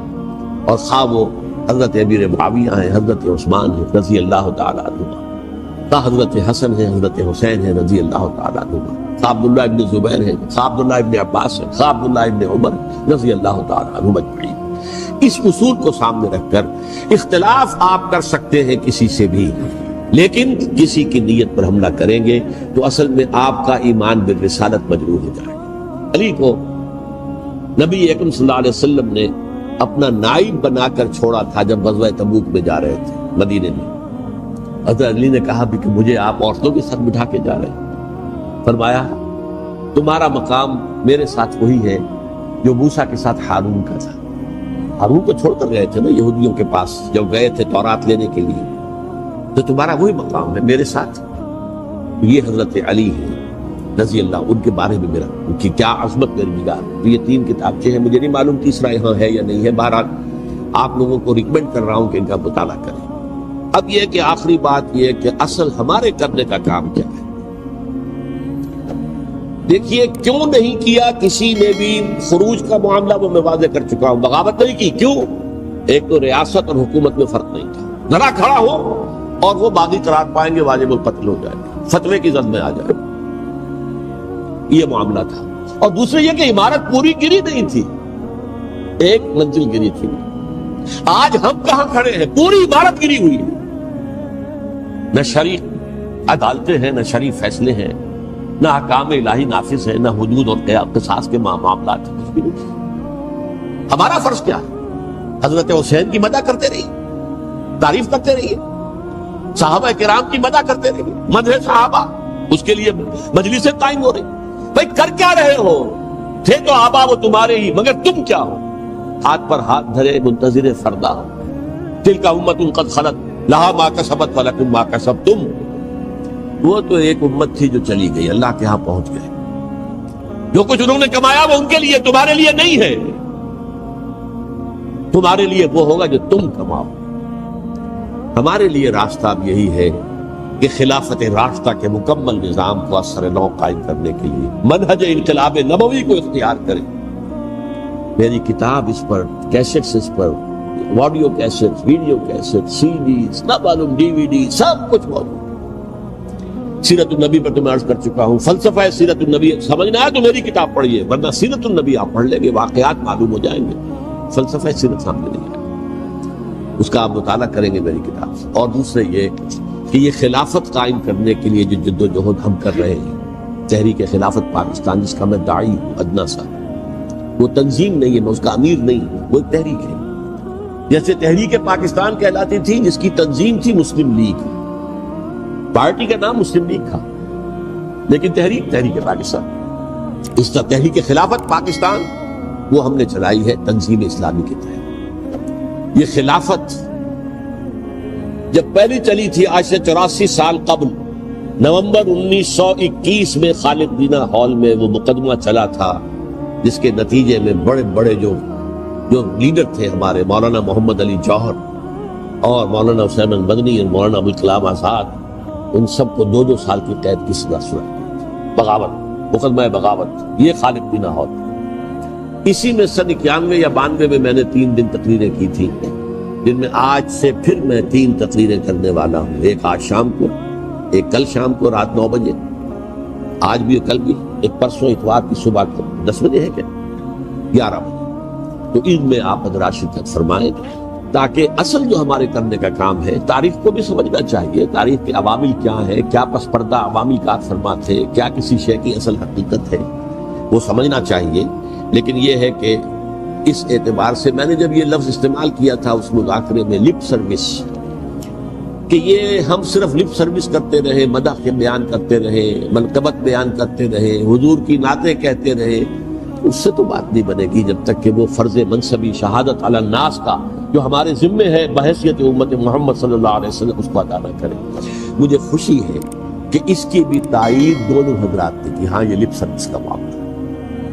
اور خواہ وہ حضرت امیر معاویہ ہیں، حضرت عثمان ہیں رضی اللہ تعالیٰ عنہ، خواہ حضرت حسن ہے، حضرت حسین ہے رضی اللہ تعالیٰ عنہ، خواہ عبداللہ ابن زبیر ہے، خواہ عبداللہ ابن عباس ہے، خواہ عبداللہ ابن عمر رضی اللہ تعالیٰ عنہ اجمعین۔ اس اصول کو سامنے رکھ کر اختلاف آپ کر سکتے ہیں کسی سے بھی، لیکن کسی کی نیت پر حملہ کریں گے تو اصل میں آپ کا ایمان بالرسالت مجروح ہو جائے گا۔ علی کو نبی اکرم صلی اللہ علیہ وسلم نے اپنا نائب بنا کر چھوڑا تھا جب غزوہ تبوک میں جا رہے تھے مدینے میں۔ حضرت علی نے کہا بھی کہ مجھے آپ عورتوں کے ساتھ بٹھا کے جا رہے ہیں۔ فرمایا تمہارا مقام میرے ساتھ وہی ہے جو موسیٰ کے ساتھ ہارون کا تھا۔ ہارون کو چھوڑ کر گئے تھے نا یہودیوں کے پاس جب گئے تھے تورات لینے کے لیے، تو تمہارا وہی مقام ہے میرے ساتھ۔ یہ حضرت علی ہے رضی اللہ، ان کے بارے میں میرا ان کی کیا عظمت میری نگاہ ہے۔ تو یہ 3 کتابچے ہیں، مجھے نہیں معلوم تیسرا یہاں ہے یا نہیں ہے، بہرحال آپ لوگوں کو ریکمینڈ کر رہا ہوں کہ ان کا مطالعہ کریں۔ اب یہ کہ آخری بات یہ کہ اصل ہمارے کرنے کا کام کیا ہے۔ دیکھیے کیوں نہیں کیا کسی نے بھی خروج کا معاملہ، وہ میں واضح کر چکا ہوں، بغاوت نہیں کی۔ کیوں؟ ایک تو ریاست اور حکومت میں فرق نہیں تھا، ذرا کھڑا ہو اور وہ باغی قرار پائیں گے، واجب القتل ہو جائے گا، فتوے کی زد میں آ جائے گا، یہ معاملہ تھا۔ اور دوسرے یہ کہ عمارت پوری گری نہیں تھی، ایک منزل گری تھی۔ آج ہم کہاں کھڑے ہیں؟ پوری عمارت گری ہوئی ہے، نہ شرعی عدالتیں ہیں، نہ شرعی فیصلے ہیں، نہ احکام الہی نافذ ہے، نہ حدود اور قصاص کے معاملات ہیں، کچھ بھی نہیں۔ ہمارا فرض کیا ہے؟ حضرت حسین کی مدح کرتے رہیے، تعریف کرتے رہیے، صحابہ کرام کی مدح کرتے رہیے، مدح صحابہ، اس کے لیے مجلسیں قائم ہو رہی۔ بھائی کر کیا رہے ہو؟ تھے تو آبا وہ تمہارے ہی، مگر تم کیا ہو؟ ہاتھ پر ہاتھ دھرے منتظر فردا ہو۔ تلک امۃ قد خلت لہا ما کسبت ولکم ما کسبتم۔ وہ تو ایک امت تھی جو چلی گئی، اللہ کے ہاں پہنچ گئے، جو کچھ انہوں نے کمایا وہ ان کے لیے، تمہارے لیے نہیں ہے۔ تمہارے لیے وہ ہوگا جو تم کماؤ۔ ہمارے لیے راستہ اب یہی ہے کہ خلافت راستہ کے مکمل نظام کو اثر نو قائم کرنے کے لیے منہج انقلاب نبوی کو اختیار کریں۔ میری کتاب اس پر، کیسٹس اس پر، آڈیو کیسٹ، ویڈیو کیسٹ، سی ڈیز، نہ معلوم ڈی وی ڈی، سب کچھ موجود۔ سیرت النبی پر تو میں عرض کر چکا ہوں، فلسفہ سیرت النبی سمجھنا ہے تو میری کتاب پڑھیے، ورنہ سیرت النبی آپ پڑھ لیں گے، واقعات معلوم ہو جائیں گے، فلسفہ سیرت سامنے نہیں آئے گا، اس کا آپ مطالعہ کریں گے میری کتاب سے۔ اور دوسرے یہ کہ یہ خلافت قائم کرنے کے لیے جو جد و جہد ہم کر رہے ہیں، تحریک خلافت پاکستان جس کا میں داعی ہوں ادنا سا، وہ تنظیم نہیں ہے، میں اس کا امیر نہیں ہوں، وہ ایک تحریک ہے۔ جیسے تحریک پاکستان کہلاتی تھی جس کی تنظیم تھی مسلم لیگ، پارٹی کا نام مسلم لیگ تھا، لیکن تحریک پاکستان، اس طرح تحریک خلافت پاکستان وہ ہم نے چلائی ہے تنظیم اسلامی کے تحت۔ یہ خلافت جب پہلی چلی تھی آج سے 84 سال قبل، نومبر 1921 میں خالد دینا ہال میں وہ مقدمہ چلا تھا، جس کے نتیجے میں بڑے بڑے جو لیڈر تھے ہمارے، مولانا محمد علی جوہر اور مولانا حسین مدنی اور مولانا ابوالکلام آزاد، ان سب کو 2 سال کی قید کی سزا سنائی گئی تھی، بغاوت، مقدمہ بغاوت، یہ خالد دینا ہال۔ اسی میں سن 91 یا 92 میں میں نے 3 دن تقریریں کی تھی، جن میں آج سے پھر میں 3 تقریریں کرنے والا ہوں، ایک آج شام کو، ایک کل شام کو رات 9 بجے، آج بھی کل بھی، ایک پرسوں اتوار کی صبح کو 10 بجے ہے کیا 11 بجے۔ تو ان میں آپ حضرات شرکت فرمائیں تاکہ اصل جو ہمارے کرنے کا کام ہے، تاریخ کو بھی سمجھنا چاہیے، تاریخ کے عوامل کیا ہیں، کیا پس پردہ عوامل کار فرما تھے، کیا کسی شے کی اصل حقیقت ہے، وہ سمجھنا چاہیے۔ لیکن یہ ہے کہ اس اعتبار سے میں نے جب یہ لفظ استعمال کیا تھا اس مذاکرے میں، لپ سروس، کہ یہ ہم صرف لپ سروس کرتے رہے، مدح کے بیان کرتے رہے، منقبت بیان کرتے رہے، حضور کی نعتیں کہتے رہے، اس سے تو بات نہیں بنے گی جب تک کہ وہ فرض منصبی شہادت علی الناس کا جو ہمارے ذمے ہے بحیثیت امت محمد صلی اللہ علیہ وسلم اس کو ادا نہ کرے۔ مجھے خوشی ہے کہ اس کی بھی تائید دونوں حضرات نے کی. ہاں یہ لپ سروس کا معاملہ.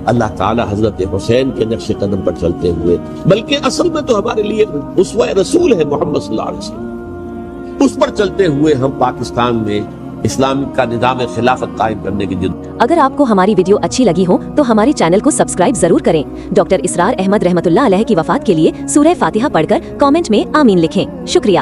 اللہ تعالی حضرت حسین کے نقش قدم پر چلتے ہوئے، بلکہ اصل میں تو ہمارے لیے اسوہ رسول ہے محمد صلی اللہ علیہ وسلم، اس پر چلتے ہوئے ہم پاکستان میں اسلام کا نظام خلافت قائم کرنے کی جد. اگر آپ کو ہماری ویڈیو اچھی لگی ہو تو ہمارے چینل کو سبسکرائب ضرور کریں. ڈاکٹر اسرار احمد رحمۃ اللہ علیہ کی وفات کے لیے سورہ فاتحہ پڑھ کر کامنٹ میں آمین لکھیں. شکریہ.